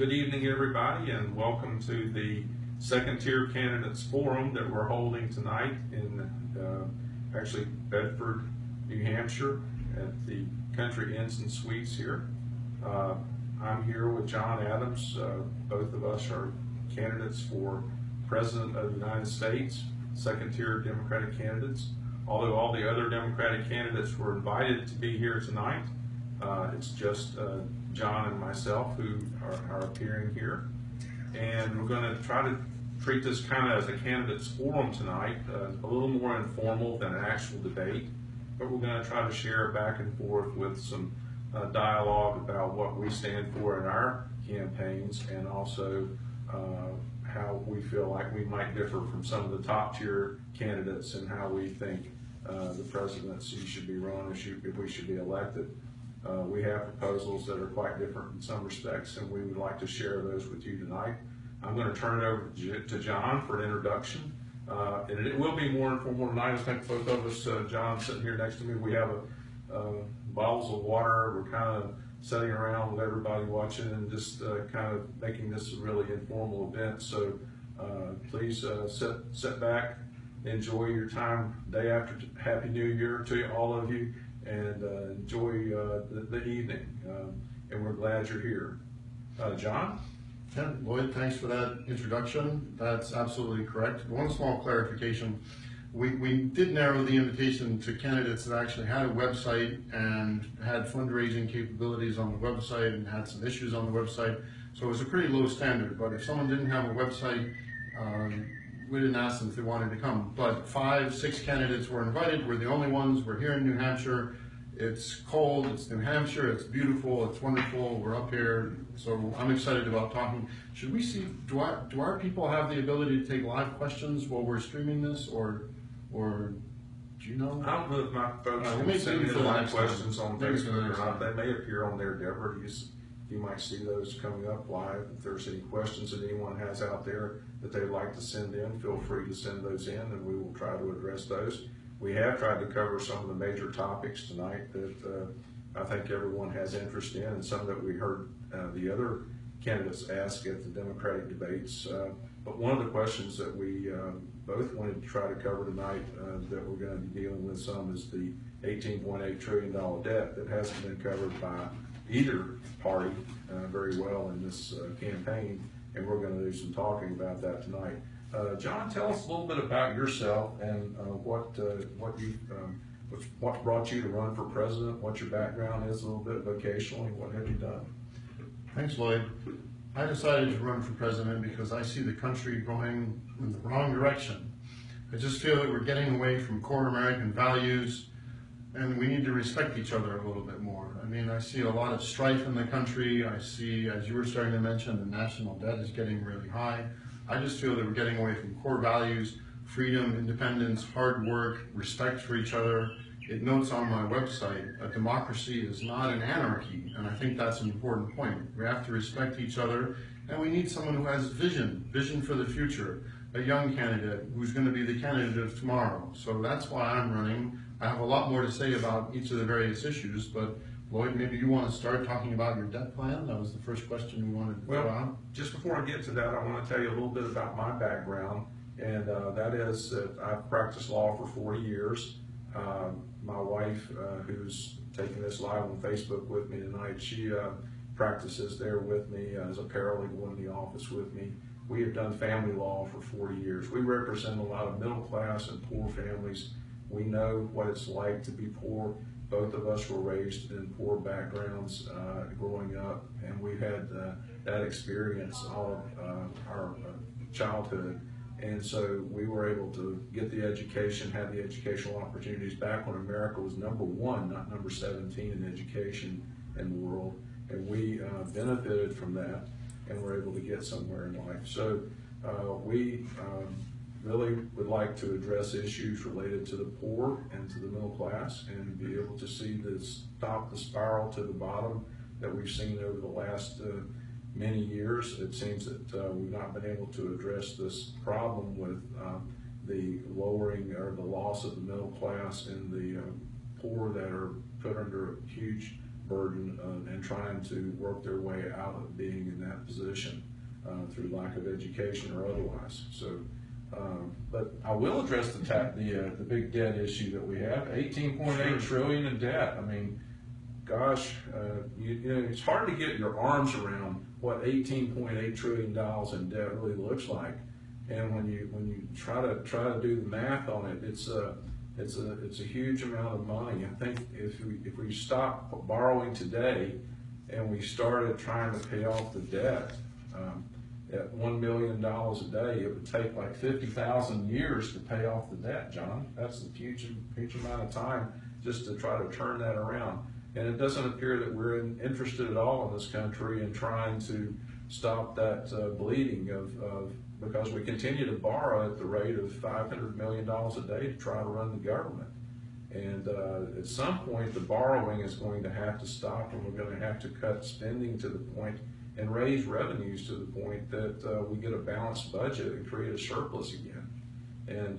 Good evening, everybody, and welcome to the Second Tier Candidates Forum that we're holding tonight in actually Bedford, New Hampshire at the Country Inns and Suites here. I'm here with Jon Adams. Both of us are candidates for President of the United States, second tier Democratic candidates. Although all the other Democratic candidates were invited to be here tonight, it's just Jon and myself who are appearing here. And we're going to try to treat this kind of as a candidates forum tonight, a little more informal than an actual debate, but we're going to try to share back and forth with some dialogue about what we stand for in our campaigns, and also how we feel like we might differ from some of the top tier candidates and how we think the presidency should be run, if we should be elected. We have proposals that are quite different in some respects, and we would like to share those with you tonight. I'm going to turn it over to Jon for an introduction, and it will be more informal tonight. I think both of us, Jon sitting here next to me, we have bottles of water. We're kind of sitting around with everybody watching and just kind of making this a really informal event. So please sit back, enjoy your time day after. Happy New Year to all of you, and enjoy the evening. And we're glad you're here. Jon? Yeah, Lloyd, thanks for that introduction. That's absolutely correct. One small clarification. We did narrow the invitation to candidates that actually had a website and had fundraising capabilities on the website and had some issues on the website. So it was a pretty low standard, but if someone didn't have a website, we didn't ask them if they wanted to come. But 5, 6 candidates were invited. We're the only ones. We're here in New Hampshire. It's cold, it's New Hampshire, it's beautiful, it's wonderful. We're up here, so I'm excited about talking. Should we see, do our people have the ability to take live questions while we're streaming this, or do you know? I don't know if my folks can send me live questions on Facebook or not. They may appear on there, Deborah. You might see those coming up live. If there's any questions that anyone has out there that they'd like to send in, feel free to send those in, and we will try to address those. We have tried to cover some of the major topics tonight that I think everyone has interest in, and some that we heard the other candidates ask at the Democratic debates. But one of the questions that we both wanted to try to cover tonight that we're going to be dealing with some is the $18.8 trillion debt that hasn't been covered by either party very well in this campaign, and we're going to do some talking about that tonight. Jon, tell us a little bit about yourself and what brought you to run for president, what your background is a little bit vocationally, what have you done? Thanks, Lloyd. I decided to run for president because I see the country going in the wrong direction. I just feel that we're getting away from core American values, and we need to respect each other a little bit more. I mean, I see a lot of strife in the country. I see, as you were starting to mention, the national debt is getting really high. I just feel that we're getting away from core values: freedom, independence, hard work, respect for each other. It notes on my website, a democracy is not an anarchy, and I think that's an important point. We have to respect each other, and we need someone who has vision for the future, a young candidate who's going to be the candidate of tomorrow. So that's why I'm running. I have a lot more to say about each of the various issues, but Lloyd, maybe you want to start talking about your debt plan? That was the first question we wanted to throw out. Just before I get to that, I want to tell you a little bit about my background, and that is that I've practiced law for 40 years. My wife, who's taking this live on Facebook with me tonight, she practices there with me as a paralegal in the office with me. We have done family law for 40 years. We represent a lot of middle class and poor families. We know what it's like to be poor. Both of us were raised in poor backgrounds growing up, and we've had that experience all of our childhood. And so we were able to get the education, have the educational opportunities back when America was number 1, not number 17 in education in the world. And we benefited from that and were able to get somewhere in life. So we really would like to address issues related to the poor and to the middle class, and be able to see this stop the spiral to the bottom that we've seen over the last many years. It seems that we've not been able to address this problem with the lowering or the loss of the middle class and the poor that are put under huge burden and trying to work their way out of being in that position through lack of education or otherwise. So, but I will address the big debt issue that we have. 18.8 trillion in debt. I mean, gosh, you know, it's hard to get your arms around what $18.8 trillion in debt really looks like. And when you try to do the math on it, it's a huge amount of money. I think if we stop borrowing today and we started trying to pay off the debt at $1 million a day, it would take like 50,000 years to pay off the debt, John. That's a huge amount of time just to try to turn that around. And it doesn't appear that we're interested at all in this country in trying to stop that bleeding because we continue to borrow at the rate of $500 million a day to try to run the government. And at some point, the borrowing is going to have to stop, and we're going to have to cut spending to the point and raise revenues to the point that we get a balanced budget and create a surplus again. And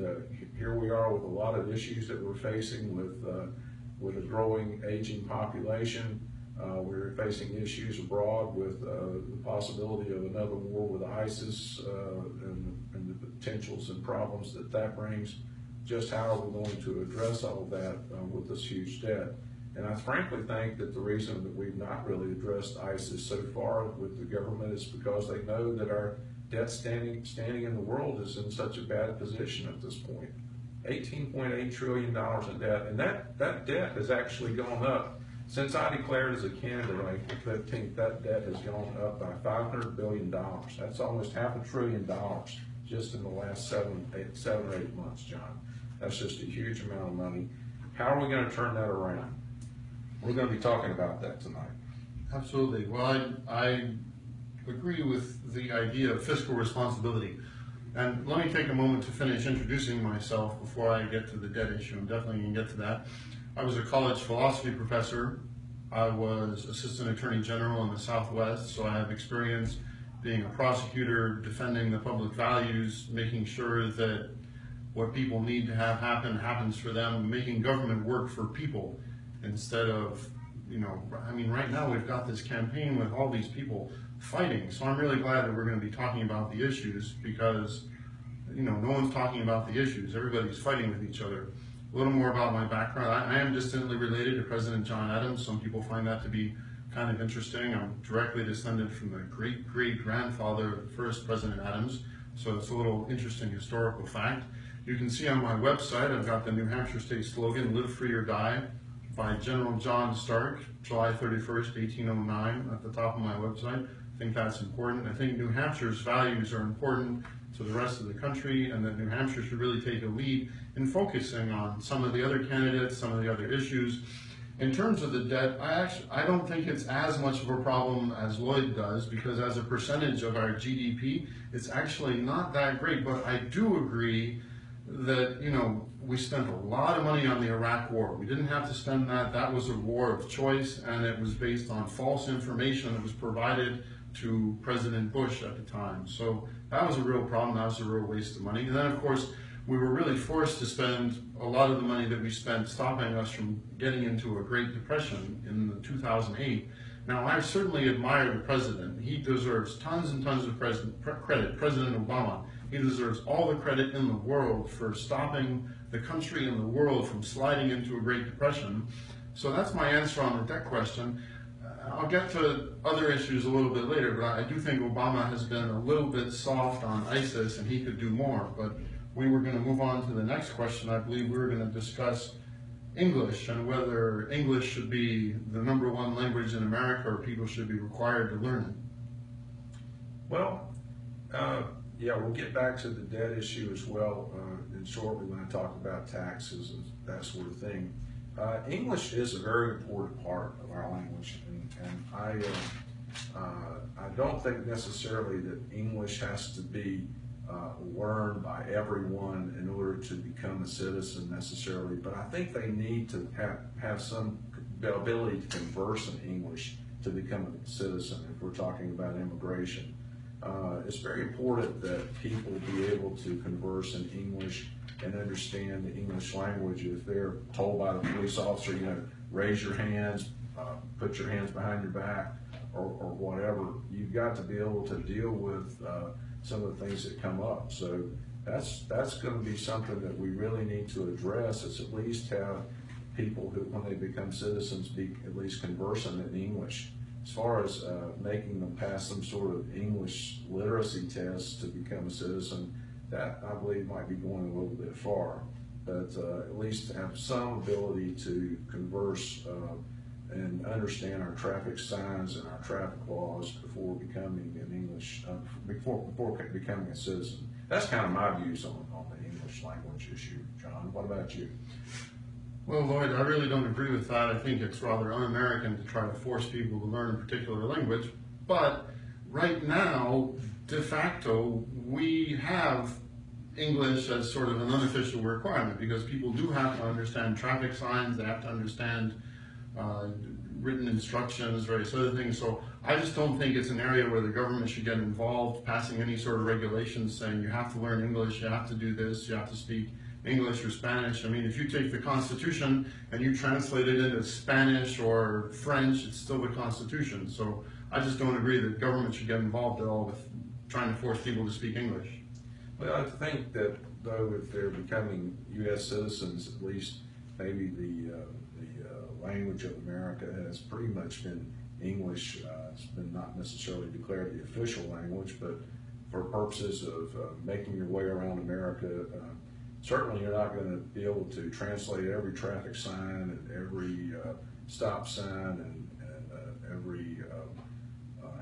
here we are with a lot of issues that we're facing with a growing, aging population. We're facing issues abroad with the possibility of another war with ISIS and the potentials and problems that brings. Just how are we going to address all of that with this huge debt? And I frankly think that the reason that we've not really addressed ISIS so far with the government is because they know that our debt standing in the world is in such a bad position at this point. $18.8 trillion in debt, and that debt has actually gone up. Since I declared as a candidate on April 15th, that debt has gone up by $500 billion. That's almost $500 billion just in the last seven or eight months, John. That's just a huge amount of money. How are we going to turn that around? We're going to be talking about that tonight. Absolutely. Well, I agree with the idea of fiscal responsibility. And let me take a moment to finish introducing myself before I get to the debt issue. I'm definitely going to get to that. I was a college philosophy professor. I was assistant attorney general in the Southwest, so I have experience being a prosecutor, defending the public values, making sure that what people need to have happen happens for them, making government work for people instead of, you know, I mean, right now we've got this campaign with all these people fighting. So I'm really glad that we're going to be talking about the issues because, you know, no one's talking about the issues. Everybody's fighting with each other. A little more about my background. I am distantly related to President Jon Adams. Some people find that to be kind of interesting. I'm directly descended from the great-great-grandfather of the first President Adams. So it's a little interesting historical fact. You can see on my website, I've got the New Hampshire state slogan, "Live Free or Die," by General John Stark, July 31st, 1809, at the top of my website. I think that's important. I think New Hampshire's values are important to the rest of the country, and that New Hampshire should really take a lead in focusing on some of the other candidates, some of the other issues. In terms of the debt, I don't think it's as much of a problem as Lloyd does, because as a percentage of our GDP, it's actually not that great. But I do agree that, you know, we spent a lot of money on the Iraq war. We didn't have to spend that. That was a war of choice, and it was based on false information that was provided to President Bush at the time. So that was a real problem. That was a real waste of money. And then, of course, we were really forced to spend a lot of the money that we spent stopping us from getting into a Great Depression in 2008. Now, I certainly admire the president. He deserves tons and tons of credit, President Obama. He deserves all the credit in the world for stopping the country and the world from sliding into a Great Depression. So that's my answer on the debt question. I'll get to other issues a little bit later, but I do think Obama has been a little bit soft on ISIS, and he could do more. But we were going to move on to the next question. I believe we were going to discuss English and whether English should be the #1 language in America or people should be required to learn it. Well, yeah, we'll get back to the debt issue as well in shortly when I talk about taxes and that sort of thing. English is a very important part of our language, and I don't think necessarily that English has to be learned by everyone in order to become a citizen necessarily, but I think they need to have some ability to converse in English to become a citizen if we're talking about immigration. It's very important that people be able to converse in English and understand the English language. If they're told by the police officer, you know, raise your hands, put your hands behind your back or whatever. You've got to be able to deal with some of the things that come up. So that's going to be something that we really need to address. Is at least have people who, when they become citizens, be at least conversant in English. As far as making them pass some sort of English literacy test to become a citizen, that I believe might be going a little bit far. But at least have some ability to converse and understand our traffic signs and our traffic laws before becoming an English, before becoming a citizen. That's kind of my views on the English language issue. John, what about you? Well, Lloyd, I really don't agree with that. I think it's rather un-American to try to force people to learn a particular language. But right now, de facto, we have English as sort of an unofficial requirement because people do have to understand traffic signs, they have to understand written instructions, various other things. So I just don't think it's an area where the government should get involved, passing any sort of regulations saying you have to learn English, you have to do this, you have to speak English or Spanish. I mean, if you take the Constitution and you translate it into Spanish or French, it's still the Constitution. So I just don't agree that government should get involved at all with trying to force people to speak English. Well, I think that, though, if they're becoming U.S. citizens, at least maybe the language of America has pretty much been English. It's been not necessarily declared the official language, but for purposes of making your way around America, certainly you're not going to be able to translate every traffic sign and every stop sign and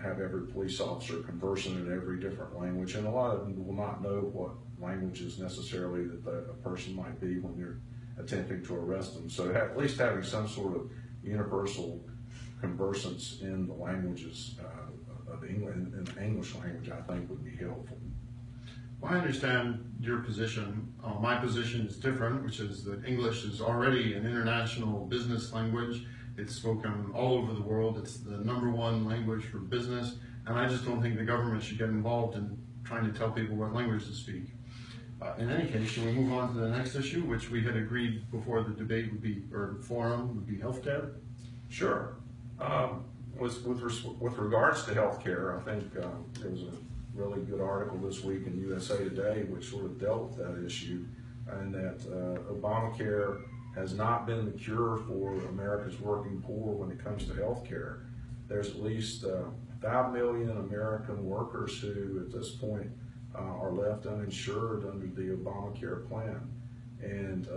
have every police officer conversing in every different language, and a lot of them will not know what languages necessarily that a person might be when they're attempting to arrest them. So at least having some sort of universal conversance in the languages of English, in the English language, I think would be helpful. Well, I understand your position. My position is different, which is that English is already an international business language. It's spoken all over the world. It's the #1 language for business, and I just don't think the government should get involved in trying to tell people what language to speak. In any case, should we move on to the next issue, which we had agreed before the debate would be, or forum would be healthcare? Sure. With regards to healthcare, I think there was a really good article this week in USA Today which sort of dealt with that issue, and that Obamacare has not been the cure for America's working poor when it comes to health care. There's at least 5 million American workers who at this point are left uninsured under the Obamacare plan. And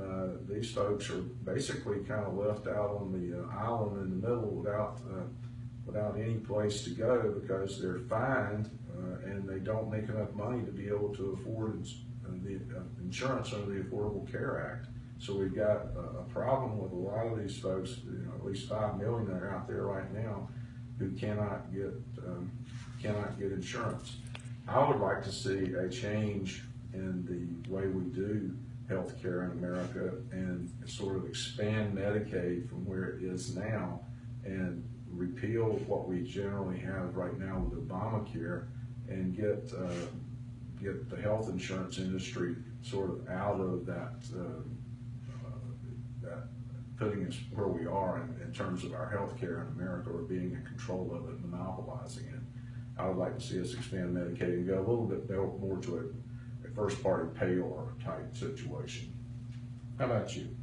these folks are basically kind of left out on the island in the middle without any place to go because they're fined and they don't make enough money to be able to afford the insurance under the Affordable Care Act. So we've got a problem with a lot of these folks, at least 5 million that are out there right now who cannot get insurance. I would like to see a change in the way we do health care in America and sort of expand Medicaid from where it is now and repeal what we generally have right now with Obamacare and get the health insurance industry sort of out of that putting us where we are in terms of our health care in America, or being in control of it, monopolizing it. I would like to see us expand Medicaid and go a little bit more to a first-party payor type situation. How about you?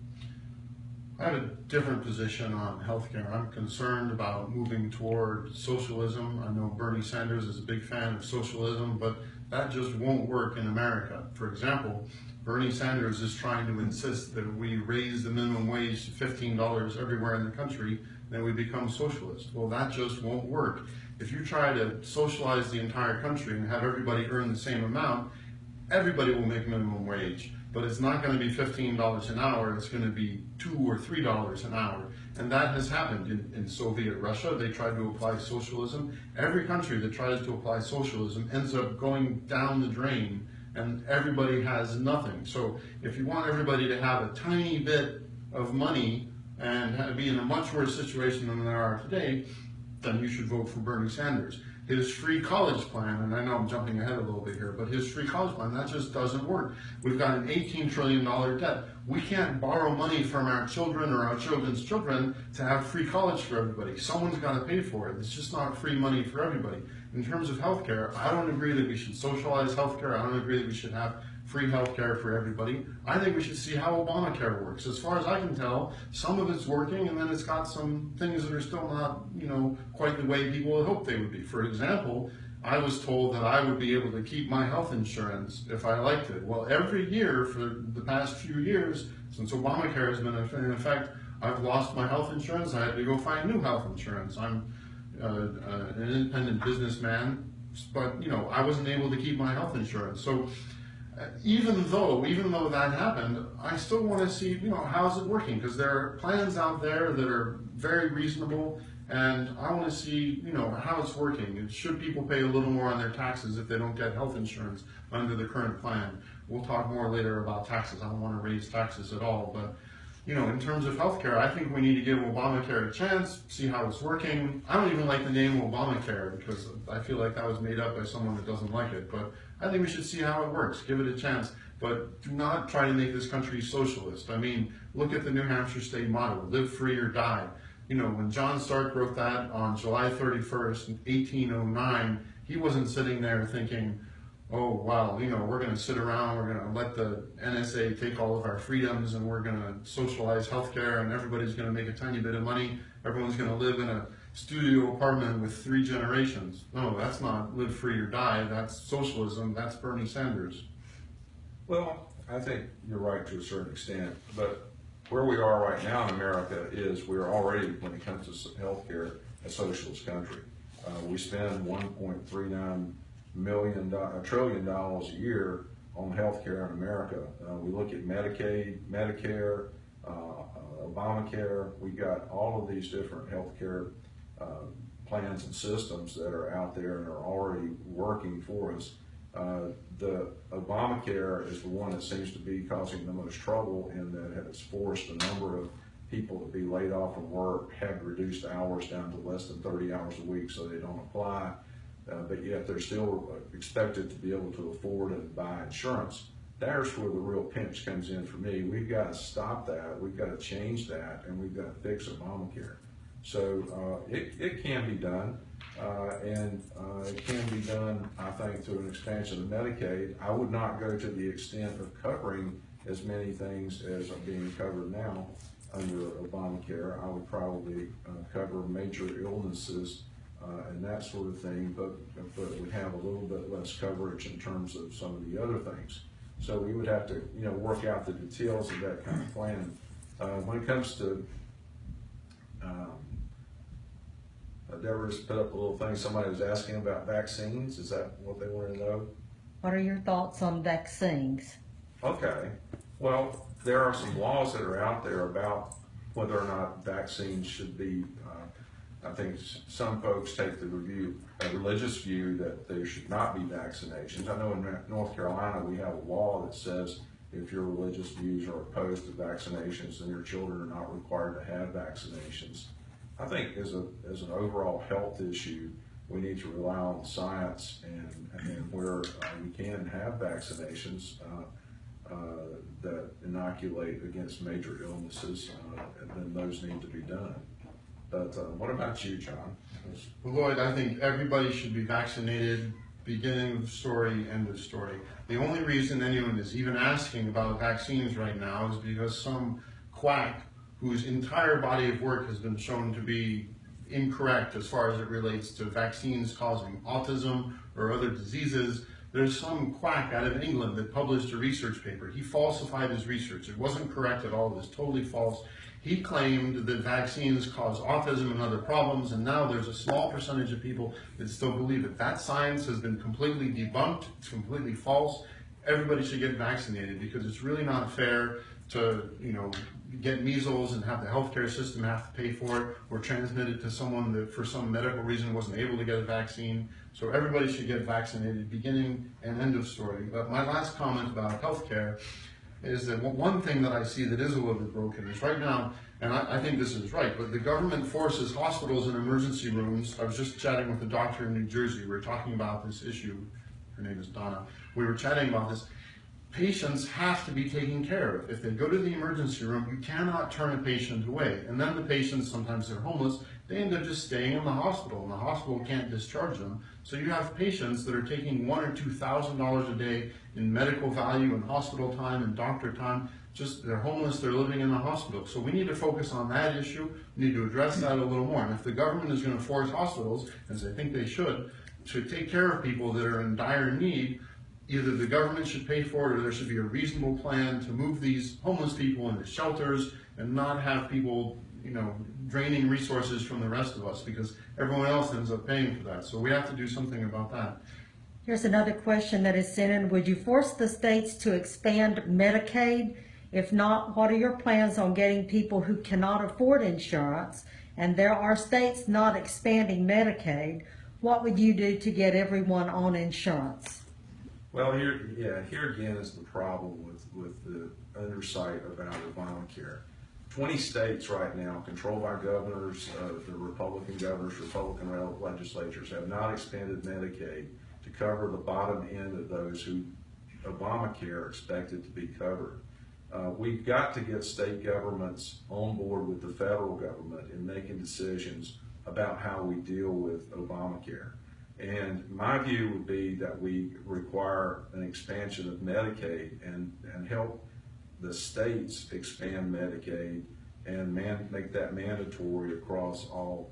I have a different position on healthcare. I'm concerned about moving toward socialism. I know Bernie Sanders is a big fan of socialism, but that just won't work in America. For example, Bernie Sanders is trying to insist that we raise the minimum wage to $15 everywhere in the country, then we become socialist. Well, that just won't work. If you try to socialize the entire country and have everybody earn the same amount, everybody will make minimum wage. But it's not going to be $15 an hour, it's going to be $2 or $3 an hour. And that has happened in Soviet Russia. They tried to apply socialism. Every country that tries to apply socialism ends up going down the drain, and everybody has nothing. So if you want everybody to have a tiny bit of money and be in a much worse situation than they are today, then you should vote for Bernie Sanders. his free college plan, and I know I'm jumping ahead a little bit here, but his free college plan, that just doesn't work. We've got an $18 trillion debt. We can't borrow money from our children or our children's children to have free college for everybody. Someone's got to pay for it. It's just not free money for everybody. In terms of healthcare, I don't agree that we should socialize healthcare. I don't agree that we should have free healthcare for everybody. I think we should see how Obamacare works. As far as I can tell, some of it's working, and then it's got some things that are still not, quite the way people had hoped they would be. For example, I was told that I would be able to keep my health insurance if I liked it. Well, every year for the past few years, since Obamacare has been in effect, I've lost my health insurance. I had to go find new health insurance. I'm an independent businessman, but I wasn't able to keep my health insurance. So even though that happened, I still want to see, how's it working? Because there are plans out there that are very reasonable, and I want to see, how it's working. And should people pay a little more on their taxes if they don't get health insurance under the current plan? We'll talk more later about taxes. I don't want to raise taxes at all, but in terms of healthcare, I think we need to give Obamacare a chance, see how it's working. I don't even like the name Obamacare because I feel like that was made up by someone that doesn't like it, but I think we should see how it works, give it a chance, but do not try to make this country socialist. I mean, look at the New Hampshire state motto, live free or die. When John Stark wrote that on July 31st, 1809, he wasn't sitting there thinking, oh, wow, we're going to sit around, we're going to let the NSA take all of our freedoms, and we're going to socialize healthcare, and everybody's going to make a tiny bit of money. Everyone's going to live in a studio apartment with 3 generations. No, that's not live free or die. That's socialism. That's Bernie Sanders. Well, I think you're right to a certain extent, but where we are right now in America is we're already, when it comes to healthcare, a socialist country. We spend $1.39 trillion a year on healthcare in America. We look at Medicaid, Medicare, Obamacare. We got all of these different healthcare plans and systems that are out there and are already working for us. The Obamacare is the one that seems to be causing the most trouble in that it's forced a number of people to be laid off from work, have reduced hours down to less than 30 hours a week so they don't apply, but yet they're still expected to be able to afford and buy insurance. There's where the real pinch comes in for me. We've got to stop that, we've got to change that, and we've got to fix Obamacare. So it can be done, and it can be done, I think, through an expansion of Medicaid. I would not go to the extent of covering as many things as are being covered now under Obamacare. I would probably cover major illnesses and that sort of thing, but would have a little bit less coverage in terms of some of the other things. So we would have to, work out the details of that kind of plan. When it comes to Deborah's put up a little thing, somebody was asking about vaccines. Is that what they wanted to know? What are your thoughts on vaccines? Okay. Well, there are some laws that are out there about whether or not vaccines should be, I think some folks take the religious view that there should not be vaccinations. I know in North Carolina we have a law that says if your religious views are opposed to vaccinations, then your children are not required to have vaccinations. I think as an overall health issue, we need to rely on science and where we can have vaccinations that inoculate against major illnesses, and then those need to be done. But what about you, John? Well, Lloyd, I think everybody should be vaccinated, beginning of the story, end of story. The only reason anyone is even asking about vaccines right now is because some quack whose entire body of work has been shown to be incorrect as far as it relates to vaccines causing autism or other diseases. There's some quack out of England that published a research paper. He falsified his research. It wasn't correct at all. It was totally false. He claimed that vaccines cause autism and other problems, and now there's a small percentage of people that still believe it. That science has been completely debunked. It's completely false. Everybody should get vaccinated because it's really not fair to, get measles and have the healthcare system have to pay for it, or transmit it to someone that for some medical reason wasn't able to get a vaccine. So everybody should get vaccinated, beginning and end of story. But my last comment about healthcare is that one thing that I see that is a little bit broken is right now And I think this is right, but the government forces hospitals and emergency rooms. I was just chatting with a doctor in New Jersey. We were talking about this issue. Her name is Donna. We were chatting about this. Patients have to be taken care of. If they go to the emergency room, you cannot turn a patient away. And then the patients, sometimes they're homeless, they end up just staying in the hospital, and the hospital can't discharge them. So you have patients that are taking $1,000 or $2,000 a day in medical value and hospital time and doctor time. Just they're homeless, they're living in the hospital. So we need to focus on that issue. We need to address that a little more. And if the government is going to force hospitals, as I think they should, to take care of people that are in dire need, either the government should pay for it or there should be a reasonable plan to move these homeless people into shelters and not have people, draining resources from the rest of us, because everyone else ends up paying for that. So we have to do something about that. Here's another question that is sent in. Would you force the states to expand Medicaid? If not, what are your plans on getting people who cannot afford insurance? And there are states not expanding Medicaid. What would you do to get everyone on insurance? Well, here again is the problem with the oversight about Obamacare. 20 states right now, controlled by governors, the Republican governors, Republican legislatures, have not expanded Medicaid to cover the bottom end of those who Obamacare expected to be covered. We've got to get state governments on board with the federal government in making decisions about how we deal with Obamacare. And my view would be that we require an expansion of Medicaid and help the states expand Medicaid and make that mandatory across all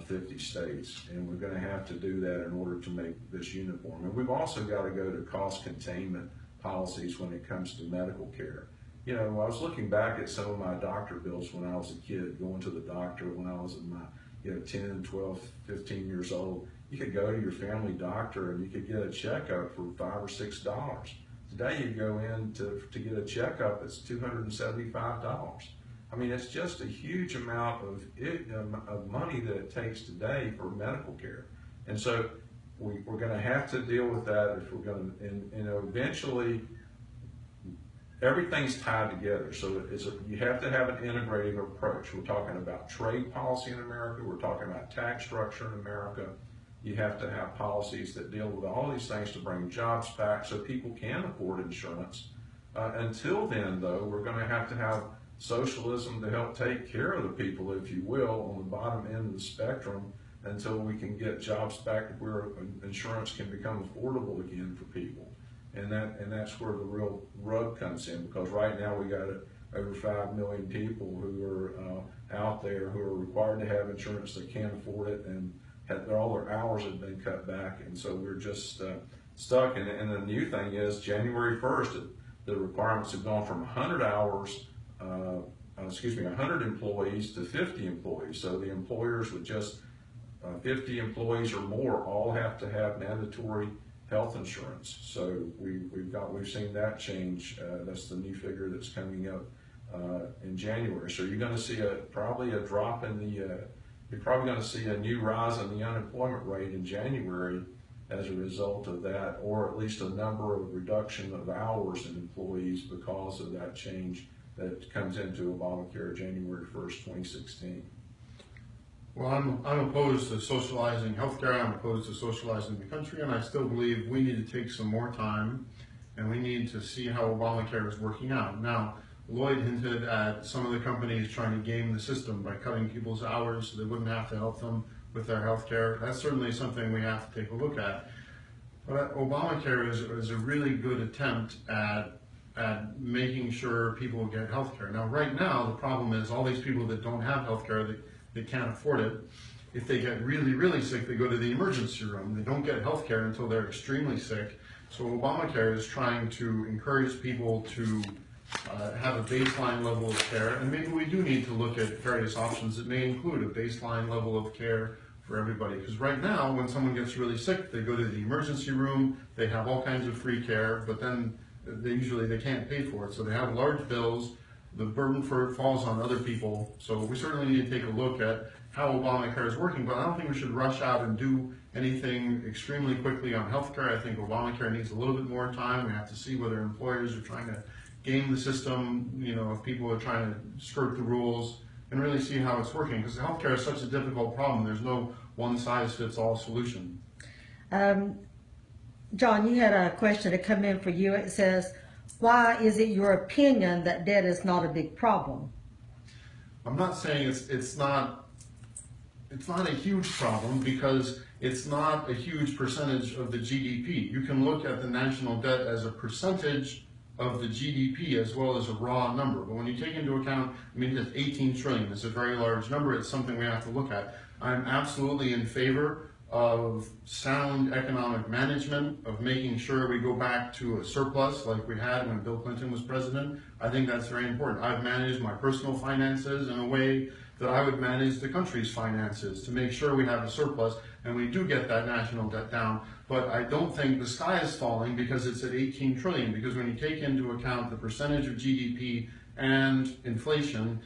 50 states. And we're going to have to do that in order to make this uniform. And we've also got to go to cost containment policies when it comes to medical care. I was looking back at some of my doctor bills when I was a kid, going to the doctor when I was in my 10, 12, 15 years old. You could go to your family doctor and you could get a checkup for $5 or $6. Today you go in to get a checkup, it's $275. I mean, it's just a huge amount of money that it takes today for medical care. And so we're going to have to deal with that if we're going to, and eventually everything's tied together. So you have to have an integrative approach. We're talking about trade policy in America. We're talking about tax structure in America. You have to have policies that deal with all these things to bring jobs back so people can afford insurance. Until then, though, we're going to have socialism to help take care of the people, if you will, on the bottom end of the spectrum until we can get jobs back where insurance can become affordable again for people. And that's where the real rub comes in, because right now we got over 5 million people who are out there who are required to have insurance that can't afford it, and all their hours have been cut back, and so we're just stuck. And the new thing is January 1st, the requirements have gone from 100 employees to 50 employees. So the employers with just 50 employees or more all have to have mandatory health insurance. So we've seen that change. That's the new figure that's coming up in January. So you're going to see probably a drop in the. You're probably going to see a new rise in the unemployment rate in January as a result of that, or at least a number of reduction of hours in employees because of that change that comes into Obamacare January 1st, 2016. Well, I'm opposed to socializing healthcare. I'm opposed to socializing the country, and I still believe we need to take some more time, and we need to see how Obamacare is working out. Now, Lloyd hinted at some of the companies trying to game the system by cutting people's hours so they wouldn't have to help them with their health care. That's certainly something we have to take a look at. But Obamacare is a really good attempt at making sure people get health care. Now, right now, the problem is all these people that don't have health care, they can't afford it. If they get really, really sick, they go to the emergency room. They don't get health care until they're extremely sick. So Obamacare is trying to encourage people to have a baseline level of care, and maybe we do need to look at various options that may include a baseline level of care for everybody. Because right now, when someone gets really sick, they go to the emergency room, they have all kinds of free care, but then they can't pay for it. So they have large bills, the burden for it falls on other people. So we certainly need to take a look at how Obamacare is working, but I don't think we should rush out and do anything extremely quickly on healthcare. I think Obamacare needs a little bit more time. We have to see whether employers are trying to game the system, if people are trying to skirt the rules. and really see how it's working, because healthcare is such a difficult problem. There's no one-size-fits-all solution. John, you had a question to come in for you. It says, why is it your opinion that debt is not a big problem? I'm not saying it's not a huge problem, because it's not a huge percentage of the GDP. You can look at the national debt as a percentage of the GDP as well as a raw number. But when you take into account, I mean, it's 18 trillion. It's a very large number. It's something we have to look at. I'm absolutely in favor of sound economic management, of making sure we go back to a surplus like we had when Bill Clinton was president. I think that's very important. I've managed my personal finances in a way that I would manage the country's finances to make sure we have a surplus and we do get that national debt down. But I don't think the sky is falling because it's at 18 trillion, because when you take into account the percentage of GDP and inflation,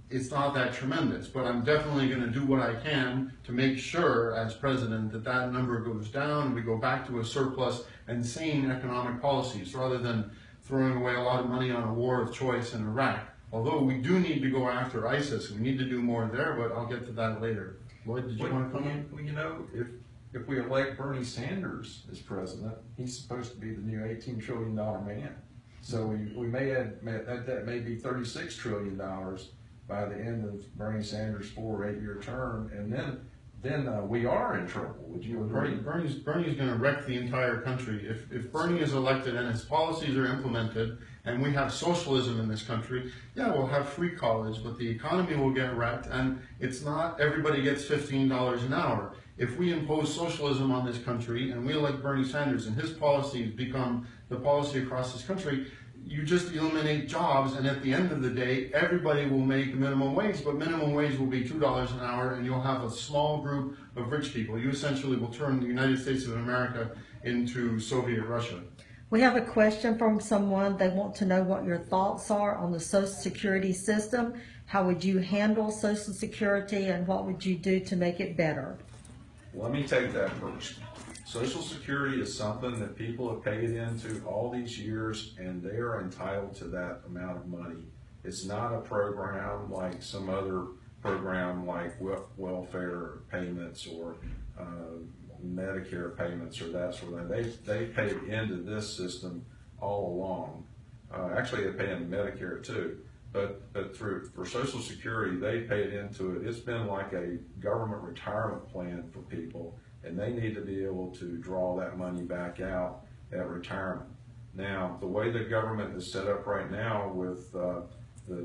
it's not that tremendous. But I'm definitely going to do what I can to make sure as president that that number goes down, we go back to a surplus and sane economic policies rather than throwing away a lot of money on a war of choice in Iraq. Although we do need to go after ISIS, we need to do more there, but I'll get to that later. Lloyd, did you want to come in? Well, you know, if we elect Bernie Sanders as president, he's supposed to be the new $18 trillion man. So we may add, that may be $36 trillion by the end of Bernie Sanders' 4 or 8 year term, and then we are in trouble. Would you agree? Bernie's going to wreck the entire country. If Bernie is elected and his policies are implemented and we have socialism in this country, yeah, we'll have free college, but the economy will get wrecked, and it's not everybody gets $15 an hour. If we impose socialism on this country and we elect Bernie Sanders and his policies become the policy across this country, you just eliminate jobs, and at the end of the day, everybody will make minimum wage, but minimum wage will be $2 an hour, and you'll have a small group of rich people. You essentially will turn the United States of America into Soviet Russia. We have a question from someone. They want to know what your thoughts are on the Social Security system. How would you handle Social Security, and what would you do to make it better? Let me take that first. Social Security is something that people have paid into all these years, and they are entitled to that amount of money. It's not a program like some other program like welfare payments or Medicare payments or that sort of thing. They paid into this system all along. Actually, they pay into Medicare too. But for Social Security, they paid into it. It's been like a government retirement plan for people, and they need to be able to draw that money back out at retirement. Now, the way the government is set up right now with the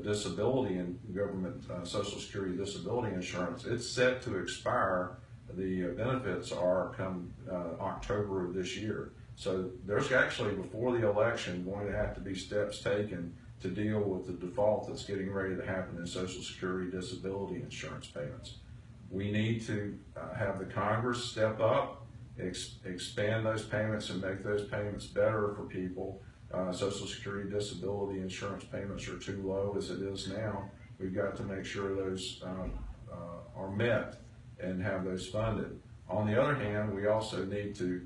disability and government Social Security disability insurance, it's set to expire. The benefits are come October of this year. So there's actually, before the election, going to have to be steps taken to deal with the default that's getting ready to happen in Social Security disability insurance payments. We need to have the Congress step up, expand those payments and make those payments better for people. Social Security disability insurance payments are too low as it is now. We've got to make sure those are met and have those funded. On the other hand, we also need to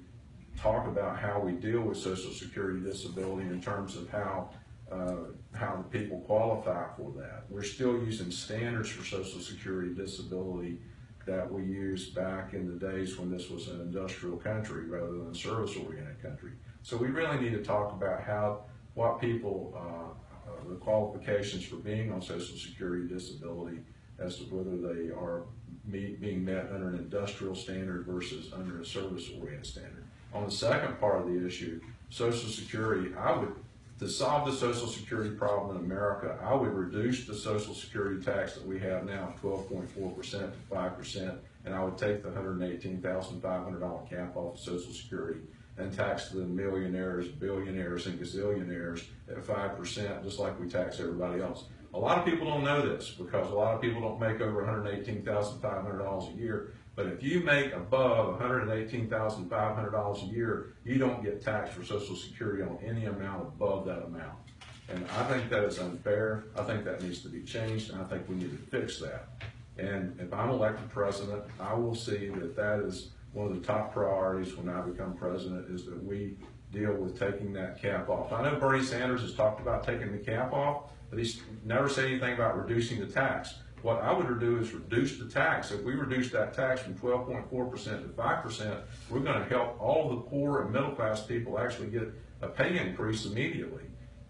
talk about how we deal with Social Security disability in terms of how the people qualify for that. We're still using standards for Social Security disability that we used back in the days when this was an industrial country rather than a service-oriented country. So we really need to talk about what people, the qualifications for being on Social Security disability, as to whether they are being met under an industrial standard versus under a service-oriented standard. On the second part of the issue, Social Security, to solve the Social Security problem in America, I would reduce the Social Security tax that we have now, 12.4% to 5%, and I would take the $118,500 cap off of Social Security and tax the millionaires, billionaires, and gazillionaires at 5%, just like we tax everybody else. A lot of people don't know this because a lot of people don't make over $118,500 a year. But if you make above $118,500 a year, you don't get taxed for Social Security on any amount above that amount. And I think that is unfair. I think that needs to be changed, and I think we need to fix that. And if I'm elected president, I will see that is one of the top priorities when I become president, is that we deal with taking that cap off. I know Bernie Sanders has talked about taking the cap off, but he's never said anything about reducing the tax. what I would do is reduce the tax. If we reduce that tax from 12.4% to 5%, we're gonna help all the poor and middle class people actually get a pay increase immediately.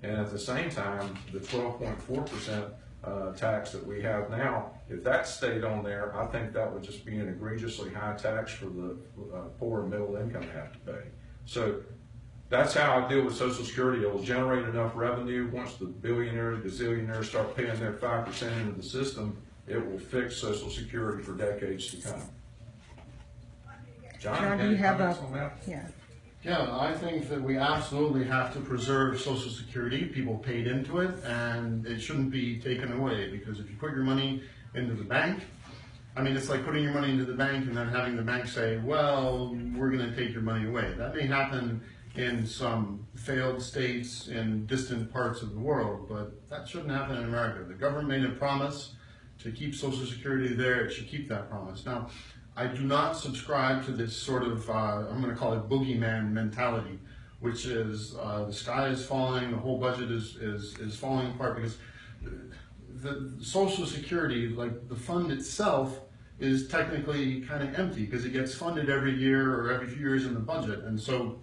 And at the same time, the 12.4% tax that we have now, if that stayed on there, I think that would just be an egregiously high tax for the poor and middle income to have to pay. So that's how I deal with Social Security. It will generate enough revenue. Once the billionaires, gazillionaires start paying their 5% into the system, it will fix Social Security for decades to come. John, do you have a, yeah. Yeah, I think that we absolutely have to preserve Social Security. People paid into it, and it shouldn't be taken away, because if you put your money into the bank, I mean, it's like putting your money into the bank and then having the bank say, well, we're going to take your money away. That may happen in some failed states in distant parts of the world, but that shouldn't happen in America. The government made a promise to keep Social Security there. It should keep that promise. Now, I do not subscribe to this sort of, I'm going to call it boogeyman mentality, which is the sky is falling, the whole budget is falling apart, because the Social Security, like the fund itself, is technically kind of empty because it gets funded every year or every few years in the budget. And so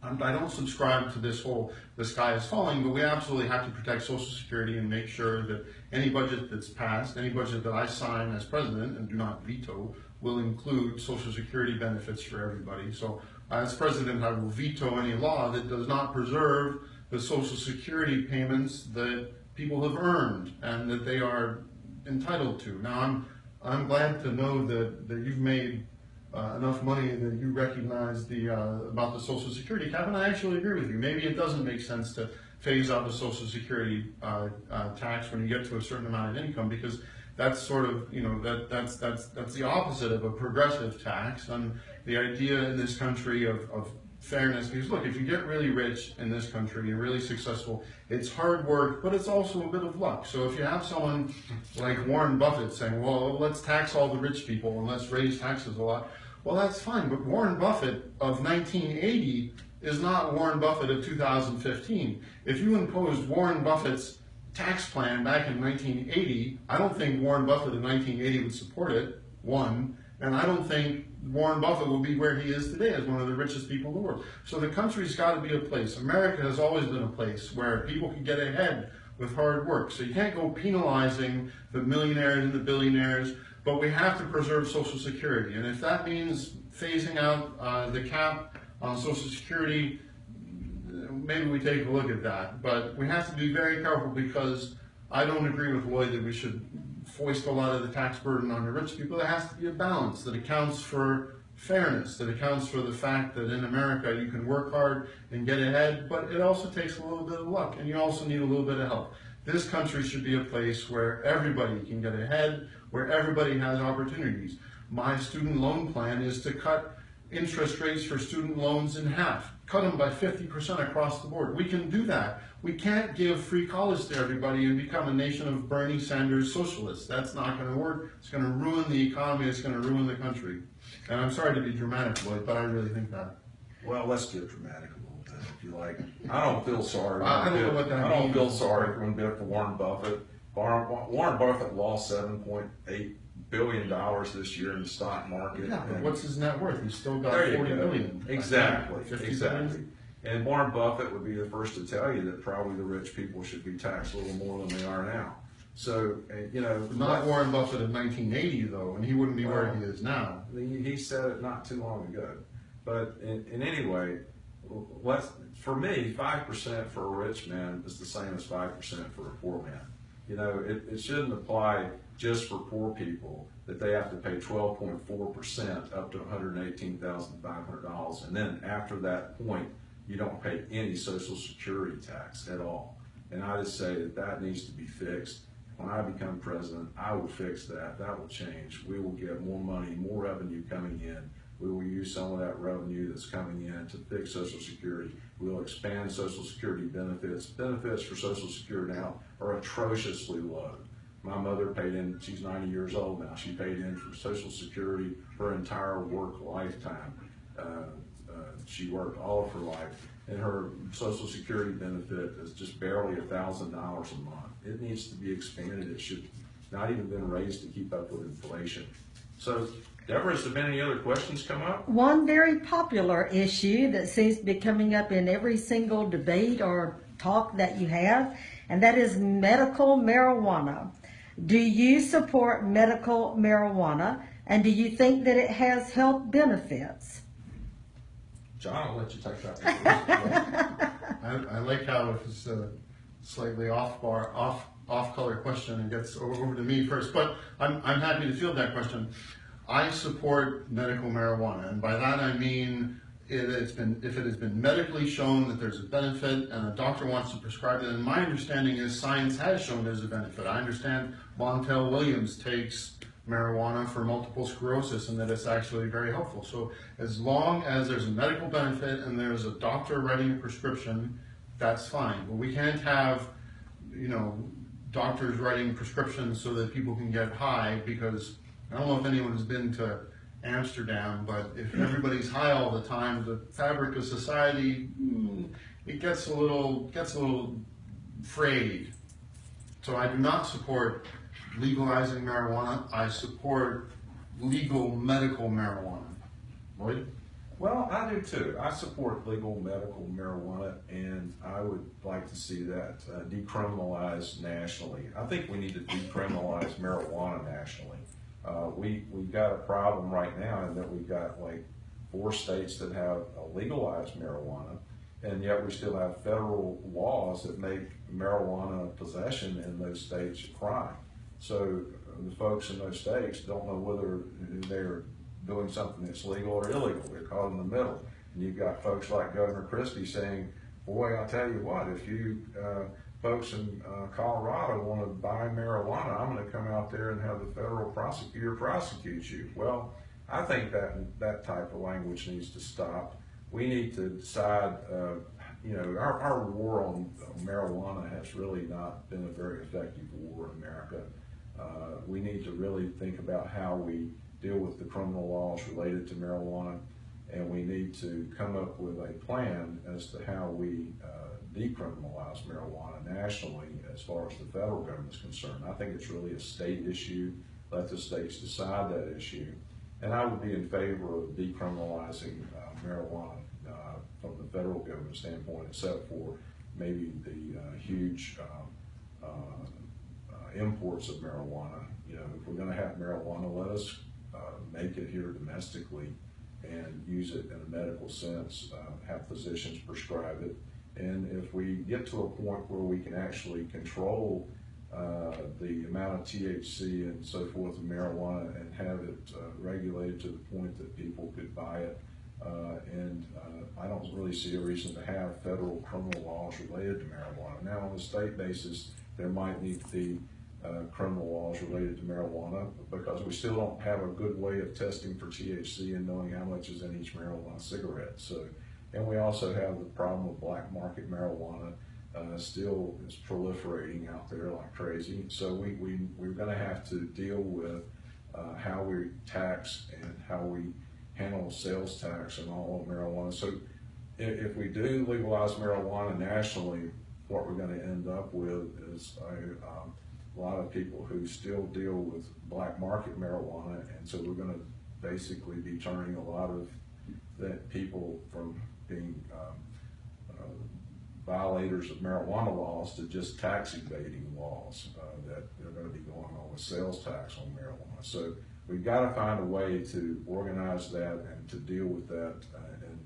I don't subscribe to this whole the sky is falling, but we absolutely have to protect Social Security and make sure that any budget that's passed, any budget that I sign as president and do not veto, will include Social Security benefits for everybody. So as president, I will veto any law that does not preserve the Social Security payments that people have earned and that they are entitled to. Now, I'm glad to know that you've made enough money that you recognize about the Social Security cap, and I actually agree with you. Maybe it doesn't make sense to phase out the Social Security tax when you get to a certain amount of income, because that's sort of, that's the opposite of a progressive tax, and the idea in this country of fairness, because look, if you get really rich in this country and really successful, it's hard work, but it's also a bit of luck. So if you have someone like Warren Buffett saying, well, let's tax all the rich people and let's raise taxes a lot, well, that's fine, but Warren Buffett of 1980 is not Warren Buffett of 2015. If you imposed Warren Buffett's tax plan back in 1980, I don't think Warren Buffett in 1980 would support it, one, and I don't think Warren Buffett will be where he is today as one of the richest people in the world. So the country's got to be a place. America has always been a place where people can get ahead with hard work. So you can't go penalizing the millionaires and the billionaires, but we have to preserve Social Security. And if that means phasing out the cap on Social Security, maybe we take a look at that. But we have to be very careful, because I don't agree with Lloyd that we should foist a lot of the tax burden on the rich people. There has to be a balance that accounts for fairness, that accounts for the fact that in America you can work hard and get ahead, but it also takes a little bit of luck, and you also need a little bit of help. This country should be a place where everybody can get ahead, where everybody has opportunities. My student loan plan is to cut interest rates for student loans in half, cut them by 50% across the board. We can do that. We can't give free college to everybody and become a nation of Bernie Sanders socialists. That's not going to work. It's going to ruin the economy. It's going to ruin the country. And I'm sorry to be dramatic, Lloyd, but I really think that. Well, let's get dramatic a little bit, if you like. I don't feel sorry. I don't know what that I don't means. feel sorry one bit for Warren Buffett. Warren Buffett lost $7.8 billion this year in the stock market. Yeah, but what's his net worth? He's still got There you 40 go. billion. Exactly, 50 exactly. billion? And Warren Buffett would be the first to tell you that probably the rich people should be taxed a little more than they are now. So, Not Warren Buffett in 1980, though, and he wouldn't be where he is now. He said it not too long ago. But in any way, for me, 5% for a rich man is the same as 5% for a poor man. It shouldn't apply just for poor people, that they have to pay 12.4% up to $118,500. And then after that point, you don't pay any Social Security tax at all. And I just say that needs to be fixed. When I become president, I will fix that. That will change. We will get more money, more revenue coming in. We will use some of that revenue that's coming in to fix Social Security. We'll expand Social Security benefits. Benefits for Social Security now are atrociously low. My mother paid in, she's 90 years old now, she paid in for Social Security her entire work lifetime. She worked all of her life, and her Social Security benefit is just barely $1,000 a month. It needs to be expanded. It should not even been raised to keep up with inflation. So, Deborah, has there been any other questions come up? One very popular issue that seems to be coming up in every single debate or talk that you have, and that is medical marijuana. Do you support medical marijuana, and do you think that it has health benefits? John, I'll let you take that one. I like how it's a slightly off color question and gets over to me first, but I'm happy to field that question. I support medical marijuana, and by that I mean if it has been medically shown that there's a benefit and a doctor wants to prescribe it, and my understanding is science has shown there's a benefit. I understand Montel Williams takes marijuana for multiple sclerosis and that it's actually very helpful. So as long as there's a medical benefit and there's a doctor writing a prescription, that's fine. But we can't have, doctors writing prescriptions so that people can get high, because I don't know if anyone has been to Amsterdam, but if everybody's high all the time, the fabric of society, it gets a little frayed. So I do not support legalizing marijuana. I support legal medical marijuana. Lloyd? Well, I do too. I support legal medical marijuana, and I would like to see that decriminalized nationally. I think we need to decriminalize marijuana nationally. We've got a problem right now in that we've got like 4 states that have legalized marijuana, and yet we still have federal laws that make marijuana possession in those states a crime. So the folks in those states don't know whether they're doing something that's legal or illegal. They're caught in the middle. And you've got folks like Governor Christie saying, boy, I'll tell you what, if you folks in Colorado want to buy marijuana, I'm going to come out there and have the federal prosecutor prosecute you. Well, I think that type of language needs to stop. We need to decide, our war on marijuana has really not been a very effective war in America. We need to really think about how we deal with the criminal laws related to marijuana, and we need to come up with a plan as to how we decriminalize marijuana nationally as far as the federal government is concerned. I think it's really a state issue. Let the states decide that issue. And I would be in favor of decriminalizing marijuana from the federal government standpoint, except for maybe the huge imports of marijuana. If we're going to have marijuana, let us make it here domestically and use it in a medical sense, have physicians prescribe it. And if we get to a point where we can actually control the amount of THC and so forth in marijuana and have it regulated to the point that people could buy it, and I don't really see a reason to have federal criminal laws related to marijuana. Now, on a state basis, there might need to be criminal laws related to marijuana, because we still don't have a good way of testing for THC and knowing how much is in each marijuana cigarette. So, and we also have the problem of black market marijuana still is proliferating out there like crazy. So we're going to have to deal with how we tax and how we handle sales tax and all of marijuana. So if we do legalize marijuana nationally, what we're going to end up with is a lot of people who still deal with black market marijuana, and so we're going to basically be turning a lot of that people from being violators of marijuana laws to just tax evading laws that they're going to be going on with sales tax on marijuana. So we've got to find a way to organize that and to deal with that and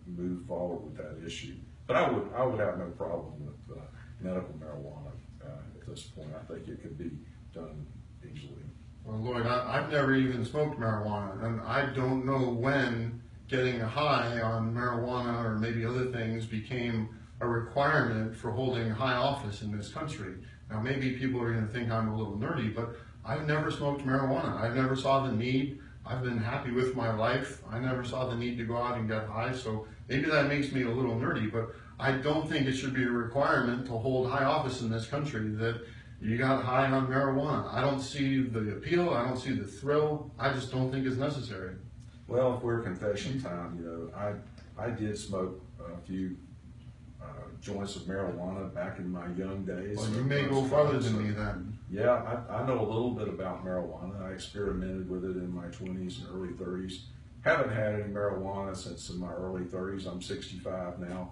move forward with that issue. But I would have no problem with medical marijuana at this point. I think it could be done easily. Well, Lloyd, I've never even smoked marijuana, and I don't know when getting a high on marijuana or maybe other things became a requirement for holding high office in this country. Now, maybe people are going to think I'm a little nerdy, but I've never smoked marijuana. I never saw the need. I've been happy with my life. I never saw the need to go out and get high, so maybe that makes me a little nerdy, but I don't think it should be a requirement to hold high office in this country that you got high on marijuana. I don't see the appeal. I don't see the thrill. I just don't think it's necessary. Well, if we're confession time, I did smoke a few joints of marijuana back in my young days. Well, you may go farther than me then. Yeah, I know a little bit about marijuana. I experimented with it in my 20s and early 30s. Haven't had any marijuana since in my early 30s. I'm 65 now.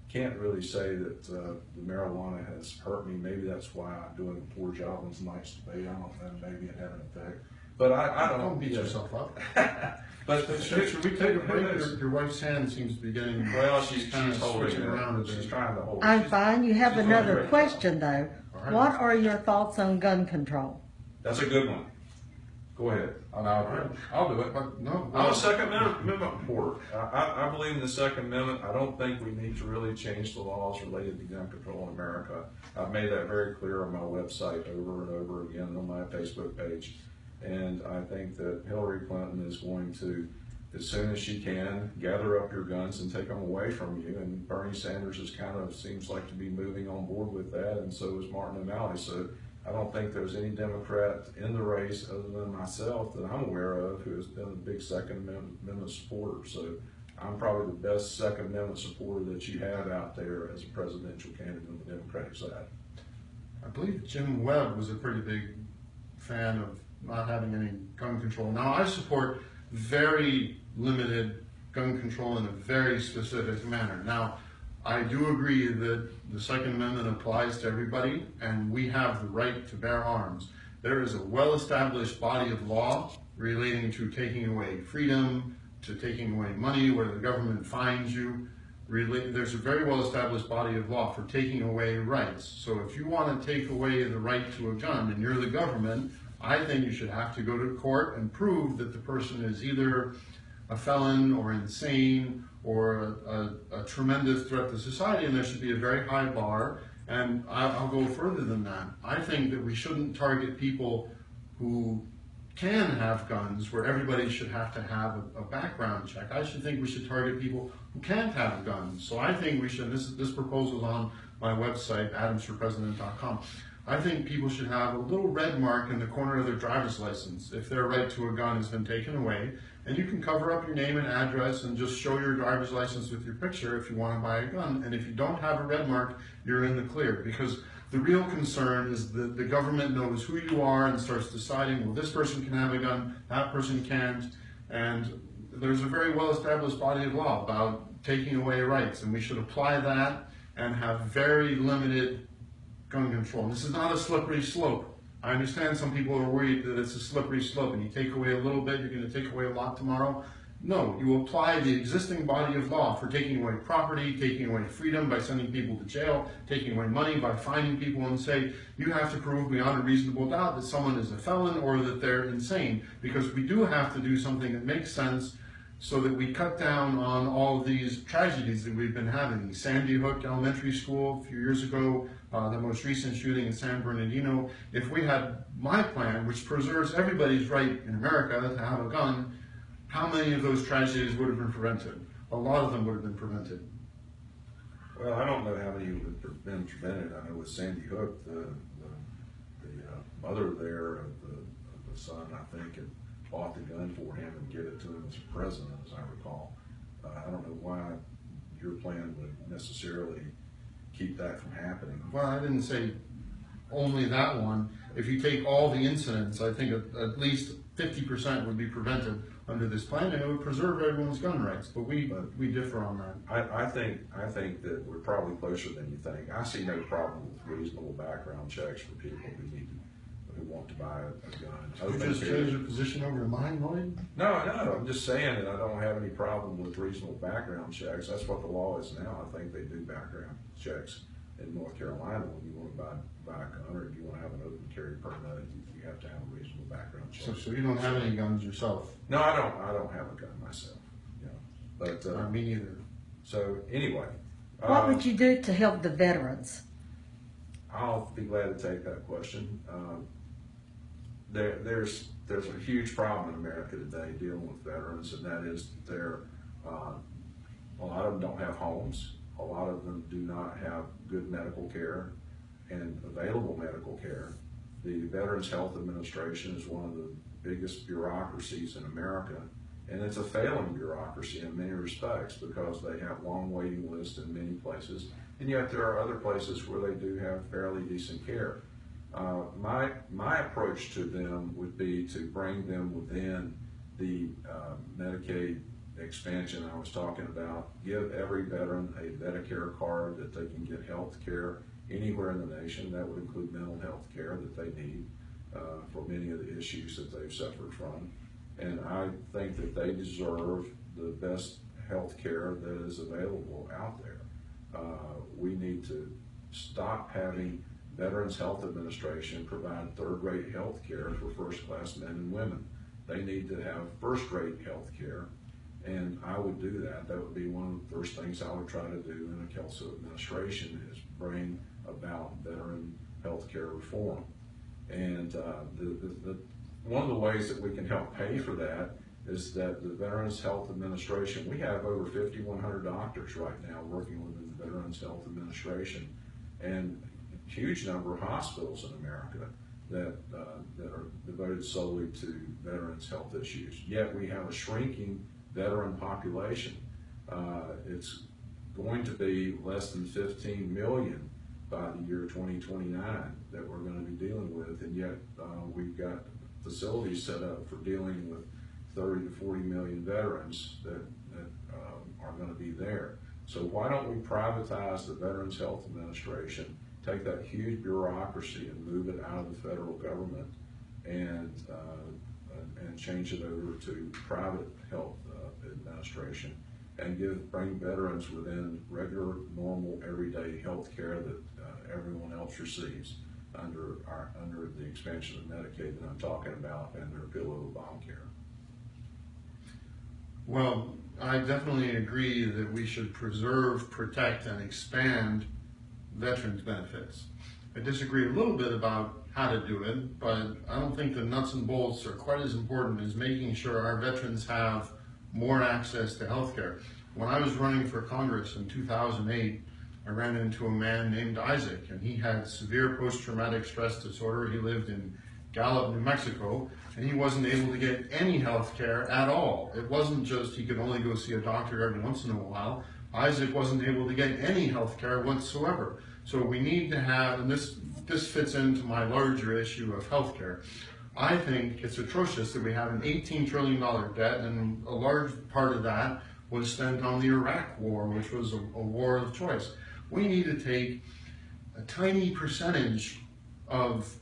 Can't really say that the marijuana has hurt me. Maybe that's why I'm doing a poor job in tonight's debate. I don't know. Maybe it had an effect. But I don't beat yourself up. But should we take a break? Your wife's hand seems to be getting. Well, she's kind of holding switching around a it. bit. She's trying to hold it. I'm She's- fine. You have she's doing a another great question, job. though. All right. What are your thoughts on gun control? That's a good one. Go ahead. I'll do it. But no, I'm a Second Amendment supporter. I believe in the Second Amendment. I don't think we need to really change the laws related to gun control in America. I've made that very clear on my website over and over again on my Facebook page. And I think that Hillary Clinton is going to, as soon as she can, gather up your guns and take them away from you. And Bernie Sanders is kind of seems like to be moving on board with that, and so is Martin O'Malley. So I don't think there's any Democrat in the race other than myself that I'm aware of who has been a big Second Amendment supporter. So I'm probably the best Second Amendment supporter that you have out there as a presidential candidate on the Democratic side. I believe Jim Webb was a pretty big fan of not having any gun control. Now, I support very limited gun control in a very specific manner. Now, I do agree that the Second Amendment applies to everybody, and we have the right to bear arms. There is a well-established body of law relating to taking away freedom, to taking away money, where the government fines you. There's a very well-established body of law for taking away rights. So if you want to take away the right to a gun and you're the government, I think you should have to go to court and prove that the person is either a felon or insane or a tremendous threat to society, and there should be a very high bar. And I'll go further than that. I think that we shouldn't target people who can have guns, where everybody should have to have a background check. I should think we should target people who can't have guns. So I think we should, this proposal's on my website, adamsforpresident.com. I think people should have a little red mark in the corner of their driver's license if their right to a gun has been taken away. And you can cover up your name and address and just show your driver's license with your picture if you want to buy a gun. And if you don't have a red mark, you're in the clear. Because the real concern is that the government knows who you are and starts deciding, well, this person can have a gun, that person can't. And there's a very well-established body of law about taking away rights. And we should apply that and have very limited gun control. This is not a slippery slope. I understand some people are worried that it's a slippery slope and you take away a little bit, you're going to take away a lot tomorrow. No, you apply the existing body of law for taking away property, taking away freedom by sending people to jail, taking away money by fining people, and say you have to prove beyond a reasonable doubt that someone is a felon or that they're insane, because we do have to do something that makes sense so that we cut down on all of these tragedies that we've been having. Sandy Hook Elementary School a few years ago, the most recent shooting in San Bernardino. If we had my plan, which preserves everybody's right in America to have a gun, how many of those tragedies would have been prevented? A lot of them would have been prevented. Well, I don't know how many would have been prevented. I know with Sandy Hook, the mother there of the son, I think, had bought the gun for him and give it to him as a present, as I recall. I don't know why your plan would necessarily keep that from happening. Well, I didn't say only that one. If you take all the incidents, I think at least 50% would be prevented under this plan, and it would preserve everyone's gun rights. But we differ on that. I think that we're probably closer than you think. I see no problem with reasonable background checks for people who want to buy a gun. You just change your position over to mine, Lloyd? No, I'm just saying that I don't have any problem with reasonable background checks. That's what the law is now. I think they do background checks in North Carolina when you want to buy a gun, or if you want to have an open carry permit, you have to have a reasonable background check. So you don't have any guns yourself? No, I don't have a gun myself. You know, but Me neither. so anyway, What would you do to help the veterans? I'll be glad to take that question. There's a huge problem in America today dealing with veterans, and that is that a lot of them don't have homes. A lot of them do not have good medical care and available medical care. The Veterans Health Administration is one of the biggest bureaucracies in America, And it's a failing bureaucracy in many respects because they have long waiting lists in many places, and yet there are other places where they do have fairly decent care. My approach to them would be to bring them within the Medicaid expansion I was talking about. Give every veteran a Medicare card that they can get health care anywhere in the nation. That would include mental health care that they need for many of the issues that they've suffered from. And I think that they deserve the best health care that is available out there. We need to stop having Veterans Health Administration provide third-rate health care for first-class men and women. They need to have first-rate health care, and I would do that. That would be one of the first things I would try to do in a Kelso administration, is bring about veteran health care reform. And one of the ways that we can help pay for that is that the Veterans Health Administration, we have over 5,100 doctors right now working within the Veterans Health Administration, and a huge number of hospitals in America that are devoted solely to veterans' health issues. Yet we have a shrinking veteran population. It's going to be less than 15 million by the year 2029 that we're going to be dealing with, and yet we've got facilities set up for dealing with 30 to 40 million veterans that are going to be there. So why don't we privatize the Veterans Health Administration, take that huge bureaucracy and move it out of the federal government and change it over to private health administration, and bring veterans within regular, normal, everyday health care that everyone else receives under the expansion of Medicaid that I'm talking about, and their pillow Obamacare. Well, I definitely agree that we should preserve, protect, and expand veterans benefits. I disagree a little bit about how to do it, but I don't think the nuts and bolts are quite as important as making sure our veterans have more access to health care. When I was running for Congress in 2008, I ran into a man named Isaac, and he had severe post-traumatic stress disorder. He lived in Gallup, New Mexico, and he wasn't able to get any health care at all. It wasn't just he could only go see a doctor every once in a while. Isaac wasn't able to get any health care whatsoever. So we need to have, and this fits into my larger issue of health care. I think it's atrocious that we have an $18 trillion debt, and a large part of that was spent on the Iraq war, which was a war of choice. We need to take a tiny percentage of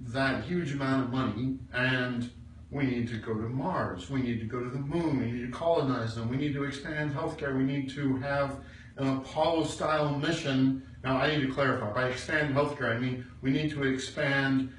that huge amount of money, and we need to go to Mars, we need to go to the moon, we need to colonize them, we need to expand healthcare, we need to have an Apollo-style mission. Now, I need to clarify, by expand healthcare, I mean we need to expand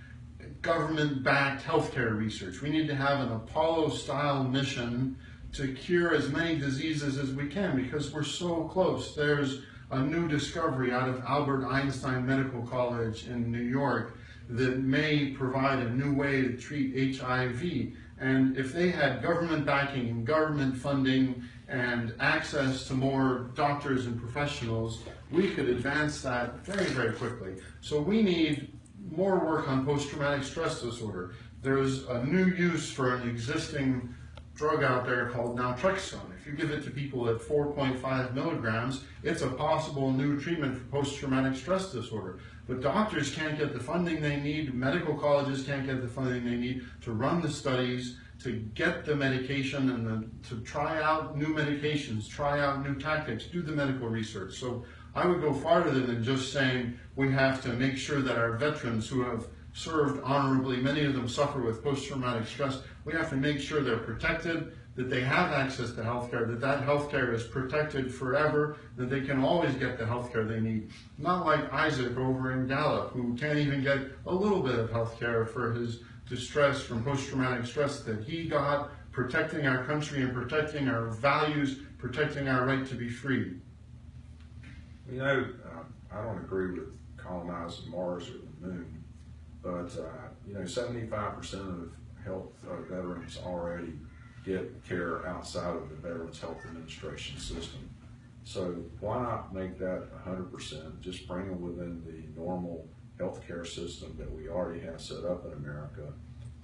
government-backed healthcare research. We need to have an Apollo-style mission to cure as many diseases as we can, because we're so close. There's a new discovery out of Albert Einstein Medical College in New York that may provide a new way to treat HIV. And if they had government backing and government funding and access to more doctors and professionals, we could advance that very, very quickly. So we need more work on post-traumatic stress disorder. There's a new use for an existing drug out there called naltrexone. If you give it to people at 4.5 milligrams, it's a possible new treatment for post-traumatic stress disorder. But doctors can't get the funding they need, medical colleges can't get the funding they need to run the studies, to get the medication, and to try out new medications, try out new tactics, do the medical research. So I would go farther than just saying we have to make sure that our veterans who have served honorably, many of them suffer with post-traumatic stress, we have to make sure they're protected, that they have access to healthcare, that healthcare is protected forever, that they can always get the healthcare they need. Not like Isaac over in Gallup, who can't even get a little bit of healthcare for his distress from post-traumatic stress that he got, protecting our country and protecting our values, protecting our right to be free. You know, I don't agree with colonizing Mars or the moon, but you know, 75% of health veterans already get care outside of the Veterans Health Administration system. So why not make that 100%? Just bring them within the normal healthcare system that we already have set up in America,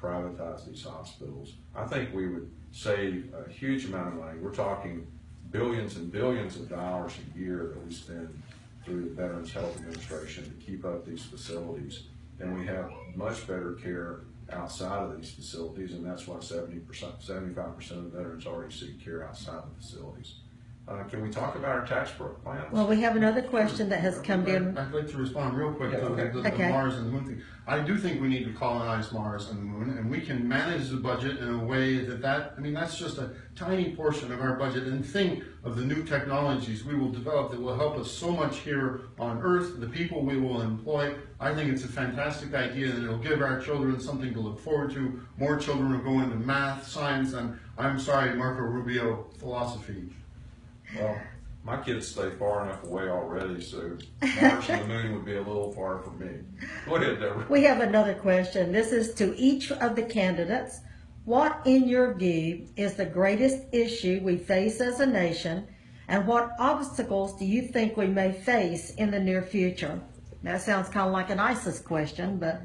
privatize these hospitals. I think we would save a huge amount of money. We're talking billions and billions of dollars a year that we spend through the Veterans Health Administration to keep up these facilities. And we have much better care outside of these facilities, and that's why 75% of veterans already seek care outside the facilities. Can we talk about our tax plans? Well, we have another question that has come in. I'd like to respond real quick Yeah, to okay. the Okay. Mars and the Moon thing. I do think we need to colonize Mars and the Moon, and we can manage the budget in a way I mean, that's just a tiny portion of our budget, and think of the new technologies we will develop that will help us so much here on Earth, the people we will employ. I think it's a fantastic idea, and it'll give our children something to look forward to. More children will go into math, science, and, I'm sorry, Marco Rubio, philosophy. Well, my kids stay far enough away already, so Mars and the Moon would be a little far for me. Go ahead, Deborah. We have another question. This is to each of the candidates. What, in your view, is the greatest issue we face as a nation, and what obstacles do you think we may face in the near future? That sounds kind of like an ISIS question, but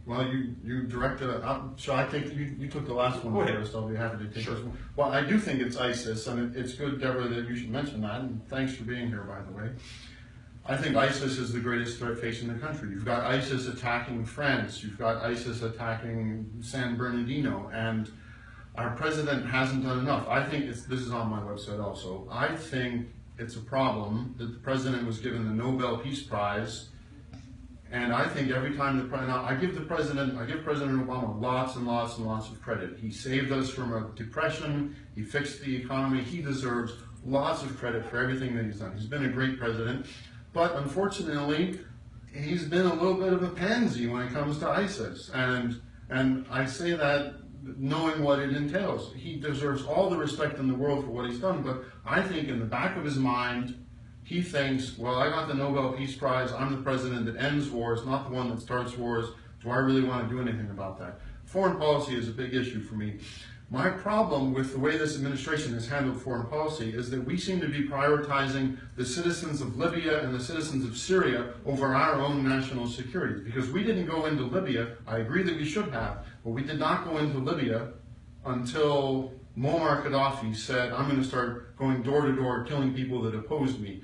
Well, you directed it out, so I think you took the last one Go ahead. first. I'll be happy to take Sure. this one. Well, I do think it's ISIS, and it's good, Deborah, that you should mention that, and thanks for being here, by the way. I think ISIS is the greatest threat facing the country. You've got ISIS attacking France, you've got ISIS attacking San Bernardino, and our president hasn't done enough. I think this is on my website also. I think it's a problem that the president was given the Nobel Peace Prize. And I think every time I give President Obama lots and lots and lots of credit. He saved us from a depression. He fixed the economy. He deserves lots of credit for everything that he's done. He's been a great president, but unfortunately, he's been a little bit of a pansy when it comes to ISIS. And I say that knowing what it entails. He deserves all the respect in the world for what he's done, but I think in the back of his mind, he thinks, well, I got the Nobel Peace Prize, I'm the president that ends wars, not the one that starts wars. Do I really want to do anything about that? Foreign policy is a big issue for me. My problem with the way this administration has handled foreign policy is that we seem to be prioritizing the citizens of Libya and the citizens of Syria over our own national security. Because we didn't go into Libya, I agree that we should have, but we did not go into Libya until Muammar Gaddafi said, I'm going to start going door to door killing people that opposed me.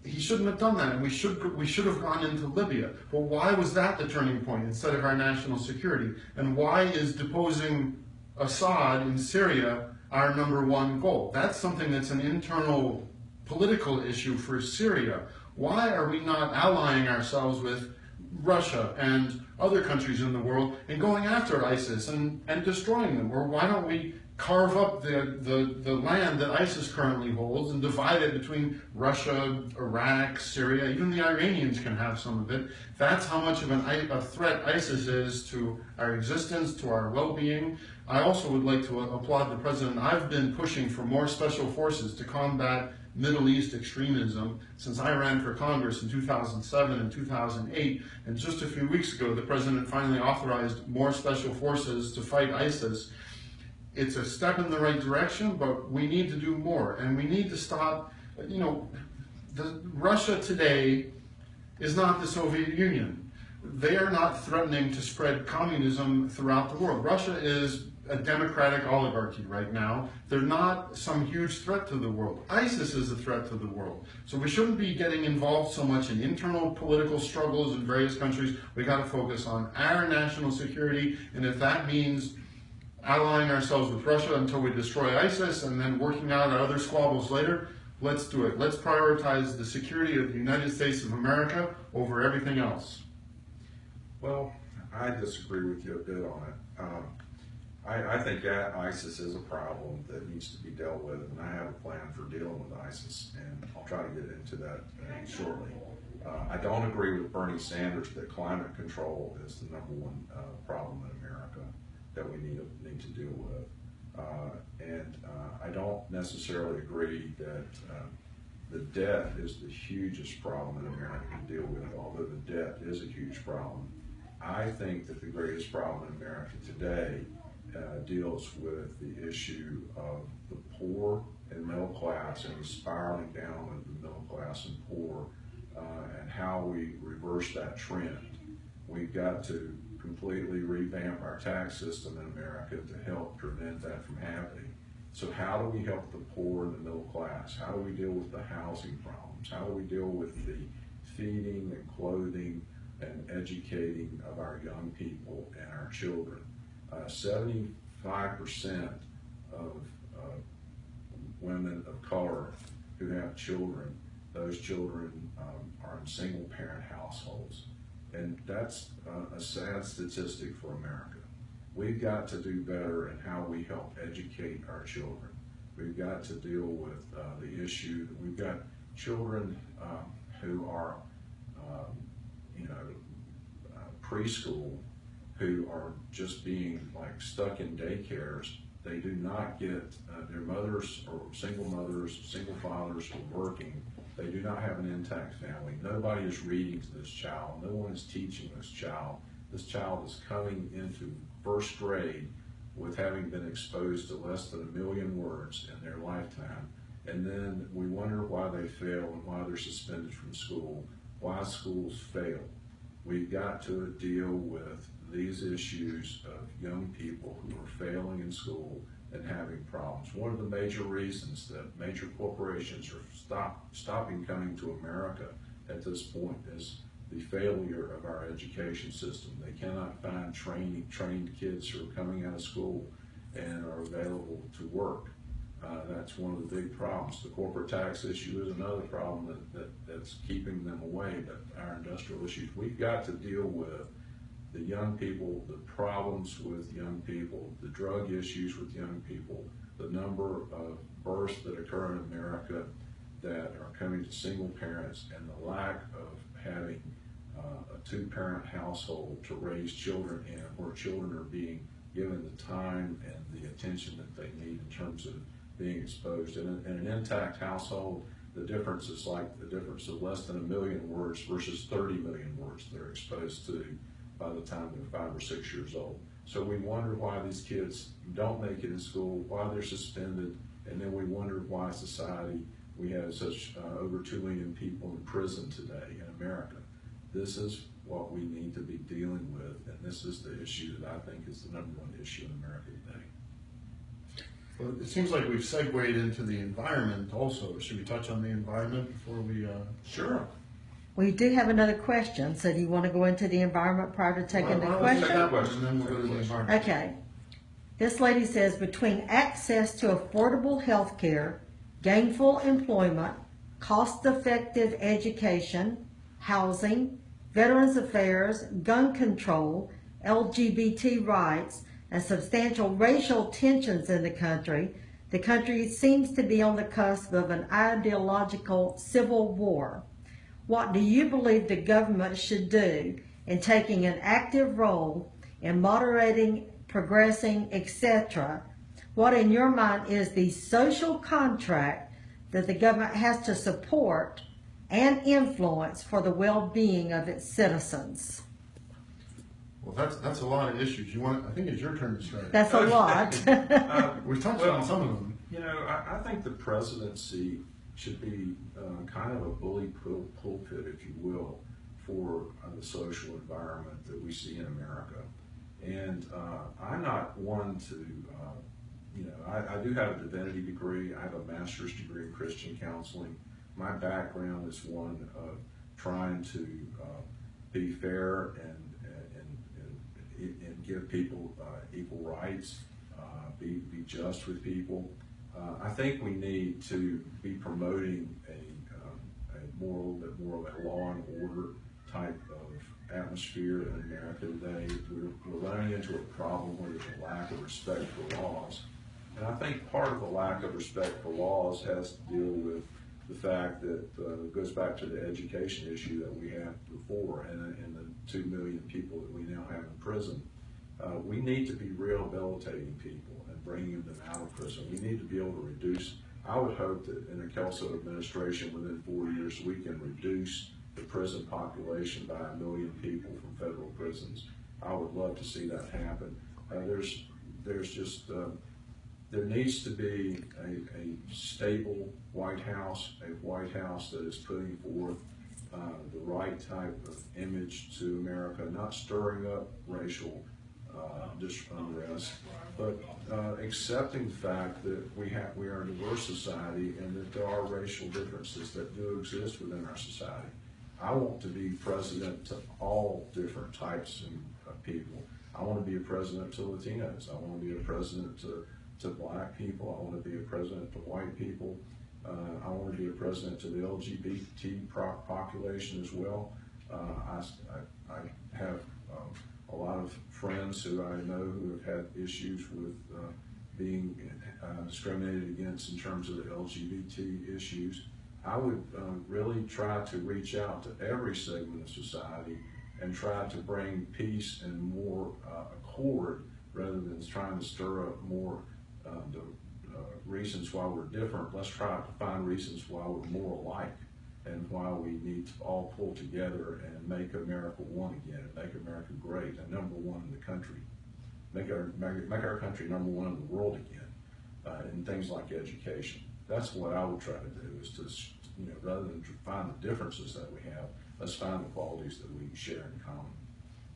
He shouldn't have done that, and we should have gone into Libya. But why was that the turning point instead of our national security? And why is deposing Assad in Syria our #1 goal? That's something that's an internal political issue for Syria. Why are we not allying ourselves with Russia and other countries in the world and going after ISIS and destroying them? Or why don't we carve up the land that ISIS currently holds and divide it between Russia, Iraq, Syria? Even the Iranians can have some of it. That's how much of a threat ISIS is to our existence, to our well-being. I also would like to applaud the president. I've been pushing for more special forces to combat Middle East extremism since I ran for Congress in 2007 and 2008. And just a few weeks ago, the president finally authorized more special forces to fight ISIS. It's a step in the right direction, but we need to do more. And we need to stop, Russia today is not the Soviet Union. They are not threatening to spread communism throughout the world. Russia is a democratic oligarchy right now. They're not some huge threat to the world. ISIS is a threat to the world. So we shouldn't be getting involved so much in internal political struggles in various countries. We got to focus on our national security, and if that means allying ourselves with Russia until we destroy ISIS and then working out our other squabbles later, let's do it. Let's prioritize the security of the United States of America over everything else. Well, I disagree with you a bit on it. I think that ISIS is a problem that needs to be dealt with, and I have a plan for dealing with ISIS, and I'll try to get into that shortly. I don't agree with Bernie Sanders that climate control is the #1 problem in America that we need to deal with. And I don't necessarily agree that the debt is the hugest problem in America to deal with, although the debt is a huge problem. I think that the greatest problem in America today deals with the issue of the poor and middle class and the spiraling down of the middle class and poor, and how we reverse that trend. We've got to completely revamp our tax system in America to help prevent that from happening. So how do we help the poor and the middle class? How do we deal with the housing problems? How do we deal with the feeding and clothing and educating of our young people and our children? 75% of women of color who have children, those children are in single parent households. And that's a sad statistic for America. We've got to do better in how we help educate our children. We've got to deal with the issue that we've got children who are, preschool, who are just being like stuck in daycares. They do not get, their mothers or single fathers are working. They do not have an intact family. Nobody is reading to this child. No one is teaching this child. This child is coming into first grade with having been exposed to less than 1 million words in their lifetime. And then we wonder why they fail and why they're suspended from school, why schools fail. We've got to deal with these issues of young people who are failing in school and having problems. One of the major reasons that major corporations are stopping coming to America at this point is the failure of our education system. They cannot find trained kids who are coming out of school and are available to work. That's one of the big problems. The corporate tax issue is another problem that's keeping them away, but our industrial issues, we've got to deal with the young people, the problems with young people, the drug issues with young people, the number of births that occur in America that are coming to single parents, and the lack of having a two-parent household to raise children in, where children are being given the time and the attention that they need in terms of being exposed. In an intact household, the difference is like the difference of less than 1 million words versus 30 million words they're exposed to by the time they're 5 or 6 years old. So we wonder why these kids don't make it in school, why they're suspended, and then we wonder why society, we have such over 2 million people in prison today in America. This is what we need to be dealing with, and this is the issue that I think is the #1 issue in America today. Well, it seems like we've segued into the environment also. Should we touch on the environment before we? Sure. We do have another question, so do you want to go into the environment prior to taking the Let's take question? that question, and then we'll go to the environment. Okay. This lady says, between access to affordable health care, gainful employment, cost-effective education, housing, veterans affairs, gun control, LGBT rights, and substantial racial tensions in the country seems to be on the cusp of an ideological civil war. What do you believe the government should do in taking an active role in moderating, progressing, etc.? What in your mind is the social contract that the government has to support and influence for the well-being of its citizens? Well, that's a lot of issues. I think it's your turn to start. That's a lot. We've touched on some of them. You know, I think the presidency should be kind of a bully pulpit, if you will, for the social environment that we see in America. And I'm not one to, I do have a divinity degree. I have a master's degree in Christian counseling. My background is one of trying to be fair and give people equal rights, be just with people. I think we need to be promoting a little bit more of a law and order type of atmosphere in America today. We're running into a problem where there's a lack of respect for laws. And I think part of the lack of respect for laws has to deal with the fact that it goes back to the education issue that we had before and the 2 million people that we now have in prison. We need to be rehabilitating people and bringing them out of prison. We need to be able to reduce. I would hope that in the Kelso administration within 4 years we can reduce the prison population by 1 million people from federal prisons. I would love to see that happen. There needs to be a stable White House, a White House that is putting forth the right type of image to America, not stirring up racial unrest, but accepting the fact that we are a diverse society and that there are racial differences that do exist within our society. I want to be president to all different types of people. I want to be a president to Latinos. I want to be a president to black people. I want to be a president to white people. I want to be a president to the LGBT population as well. I have a lot of friends who I know who have had issues with being discriminated against in terms of the LGBT issues. I would really try to reach out to every segment of society and try to bring peace and more accord rather than trying to stir up more the reasons why we're different. Let's try to find reasons why we're more alike and why we need to all pull together and make America one again, and make America great and number one in the country. Make our country number one in the world again in things like education. That's what I would try to do, is to, rather than find the differences that we have, let's find the qualities that we share in common.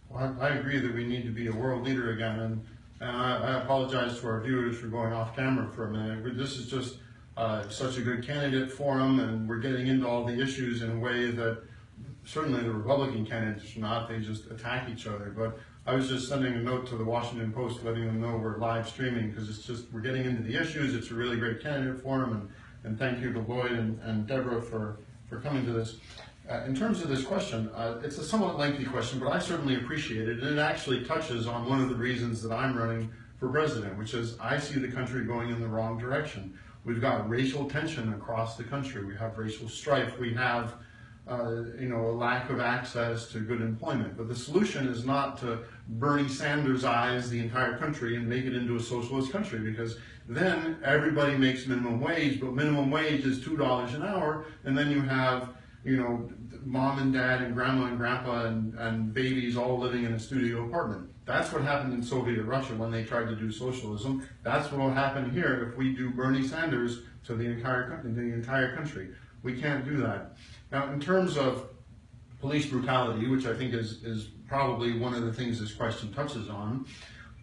Well, I agree that we need to be a world leader again, and I apologize to our viewers for going off camera for a minute. This is just such a good candidate forum, and we're getting into all the issues in a way that certainly the Republican candidates are not. They just attack each other. But I was just sending a note to the Washington Post letting them know we're live streaming, because it's just, we're getting into the issues. It's a really great candidate forum, and thank you to Lloyd and Deborah for coming to this. In terms of this question, it's a somewhat lengthy question, but I certainly appreciate it, and it actually touches on one of the reasons that I'm running for president, which is I see the country going in the wrong direction. We've got racial tension across the country. We have racial strife. We have a lack of access to good employment. But the solution is not to Bernie Sanders-ize the entire country and make it into a socialist country, because then everybody makes minimum wage, but minimum wage is $2 an hour, and then you have mom and dad and grandma and grandpa and babies all living in a studio apartment. That's what happened in Soviet Russia when they tried to do socialism. That's what will happen here if we do Bernie Sanders to the entire country. We can't do that. Now, in terms of police brutality, which I think is probably one of the things this question touches on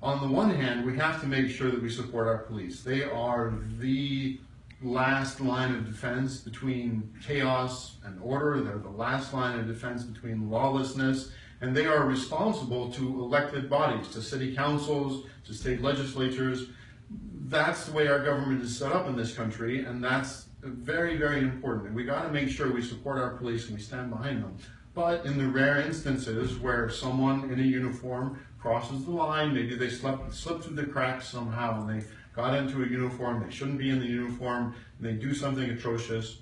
the one hand, we have to make sure that we support our police. They are the last line of defense between chaos and order. They're the last line of defense between lawlessness, and they are responsible to elected bodies, to city councils, to state legislatures. That's the way our government is set up in this country, and that's very, very important. And we got to make sure we support our police and we stand behind them. But in the rare instances where someone in a uniform crosses the line, maybe they slipped through the cracks somehow, and they got into a uniform, they shouldn't be in the uniform, and they do something atrocious,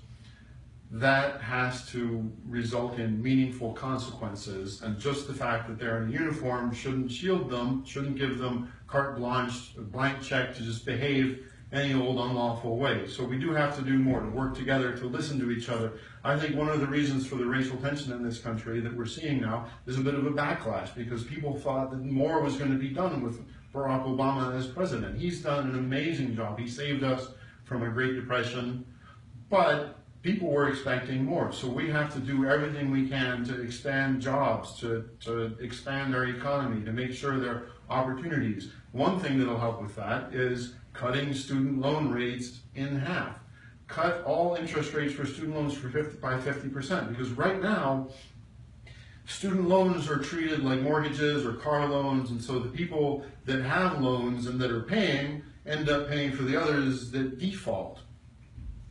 that has to result in meaningful consequences. And just the fact that they're in a uniform shouldn't shield them, shouldn't give them carte blanche, a blank check to just behave any old unlawful way. So we do have to do more, to work together, to listen to each other. I think one of the reasons for the racial tension in this country that we're seeing now is a bit of a backlash, because people thought that more was going to be done with Barack Obama as president. He's done an amazing job. He saved us from a Great Depression, but people were expecting more. So we have to do everything we can to expand jobs, to expand our economy, to make sure there are opportunities. One thing that'll help with that is cutting student loan rates in half. Cut all interest rates for student loans by 50%, because right now, student loans are treated like mortgages or car loans, and so the people that have loans and that are paying end up paying for the others that default.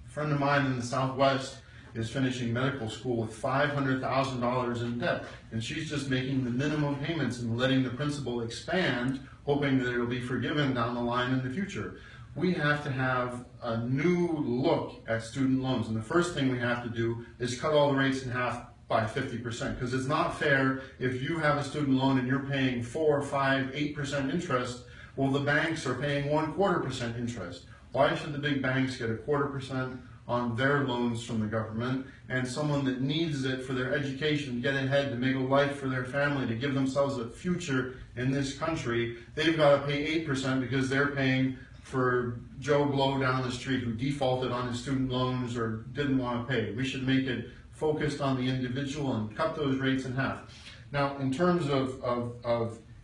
A friend of mine in the Southwest is finishing medical school with $500,000 in debt, and she's just making the minimum payments and letting the principal expand, hoping that it'll be forgiven down the line in the future. We have to have a new look at student loans, and the first thing we have to do is cut all the rates in half by 50%, because it's not fair if you have a student loan and you're paying 4, 5, 8% interest. Well, the banks are paying 1/4% interest. Why should the big banks get 1/4% on their loans from the government, and someone that needs it for their education, get ahead, to make a life for their family, to give themselves a future in this country, they've got to pay 8% because they're paying for Joe Blow down the street who defaulted on his student loans or didn't want to pay? We should make it focused on the individual and cut those rates in half. Now, in terms of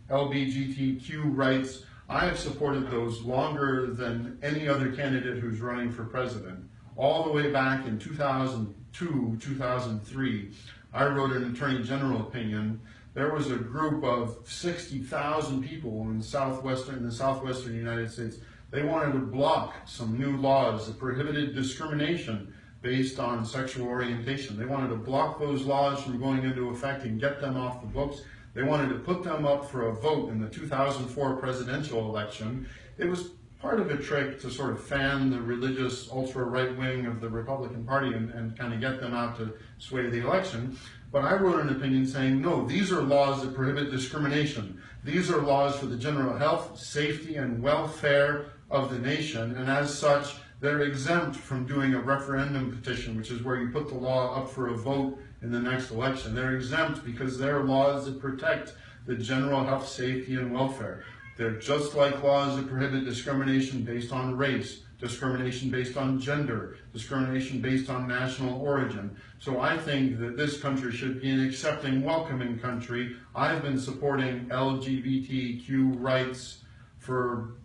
LGBTQ rights, I have supported those longer than any other candidate who's running for president. All the way back in 2002, 2003, I wrote an Attorney General opinion. There was a group of 60,000 people in the southwestern United States. They wanted to block some new laws that prohibited discrimination based on sexual orientation. They wanted to block those laws from going into effect and get them off the books. They wanted to put them up for a vote in the 2004 presidential election. It was part of a trick to sort of fan the religious ultra-right wing of the Republican Party and kind of get them out to sway the election. But I wrote an opinion saying, no, these are laws that prohibit discrimination. These are laws for the general health, safety, and welfare of the nation, and as such, they're exempt from doing a referendum petition, which is where you put the law up for a vote in the next election. They're exempt because they're laws that protect the general health, safety, and welfare. They're just like laws that prohibit discrimination based on race, discrimination based on gender, discrimination based on national origin. So I think that this country should be an accepting, welcoming country. I've been supporting LGBTQ rights for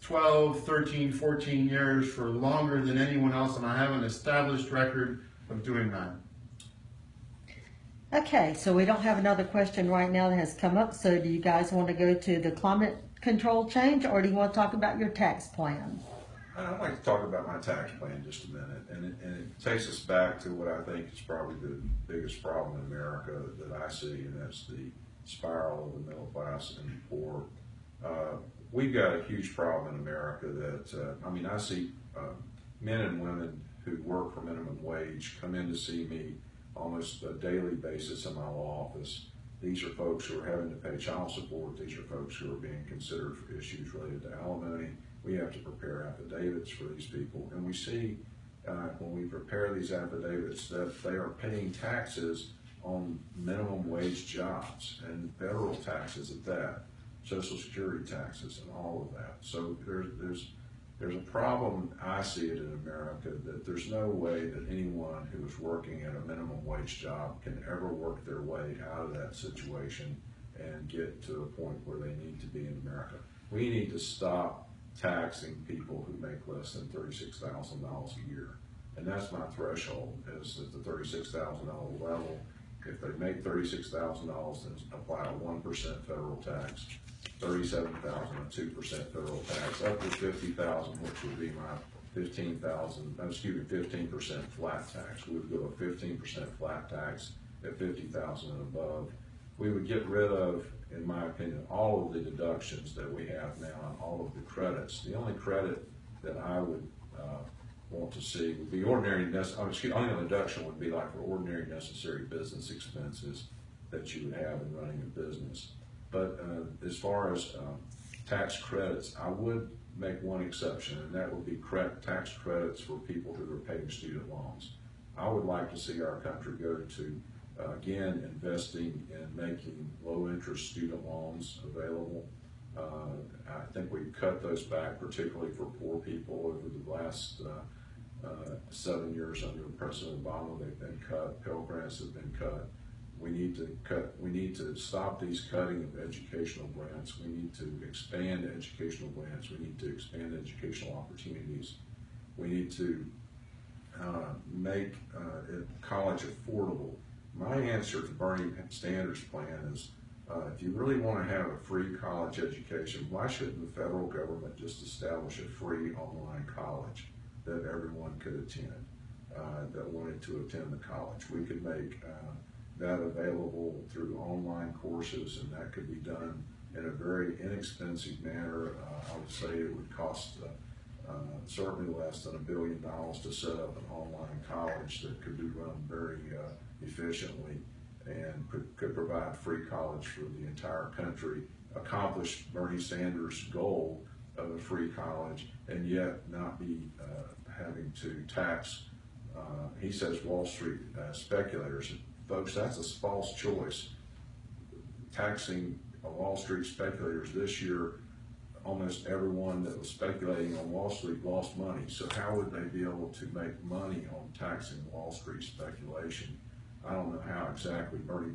12, 13, 14 years, for longer than anyone else, and I have an established record of doing that. Okay, so we don't have another question right now that has come up, so do you guys want to go to the climate control change, or do you want to talk about your tax plan? I'd like to talk about my tax plan just a minute, and it takes us back to what I think is probably the biggest problem in America that I see, and that's the spiral of the middle class and the poor. We've got a huge problem in America that, I see men and women who work for minimum wage come in to see me almost a daily basis in my law office. These are folks who are having to pay child support. These are folks who are being considered for issues related to alimony. We have to prepare affidavits for these people. And we see when we prepare these affidavits that they are paying taxes on minimum wage jobs and federal taxes at that, Social Security taxes and all of that. So there's a problem, I see it in America, that there's no way that anyone who is working at a minimum wage job can ever work their way out of that situation and get to a point where they need to be in America. We need to stop taxing people who make less than $36,000 a year. And that's my threshold, is at the $36,000 level. If they make $36,000, then apply a 1% federal tax, $37,000 a 2% federal tax, up to $50,000, which would be my 15% flat tax. We would go a 15% flat tax at $50,000 and above. We would get rid of, in my opinion, all of the deductions that we have now and all of the credits. The only credit that I would want to see would be only deduction would be like for ordinary necessary business expenses that you would have in running a business. But as far as tax credits, I would make one exception, and that would be tax credits for people who are paying student loans. I would like to see our country go to, again, investing in making low-interest student loans available. I think we've cut those back, particularly for poor people, over the last 7 years under President Obama. They've been cut. Pell Grants have been cut. We need to stop these cutting of educational grants. We need to expand educational grants. We need to expand educational opportunities. We need to make college affordable. My answer to Bernie Sanders' plan is, if you really want to have a free college education, why shouldn't the federal government just establish a free online college that everyone could attend, that wanted to attend the college? We could make that available through online courses, and that could be done in a very inexpensive manner. I would say it would cost certainly less than $1 billion to set up an online college that could be run very efficiently and could provide free college for the entire country, accomplish Bernie Sanders' goal of a free college, and yet not be having to tax, he says, Wall Street speculators. Folks, that's a false choice. Taxing Wall Street speculators this year, almost everyone that was speculating on Wall Street lost money. So how would they be able to make money on taxing Wall Street speculation? I don't know how exactly Bernie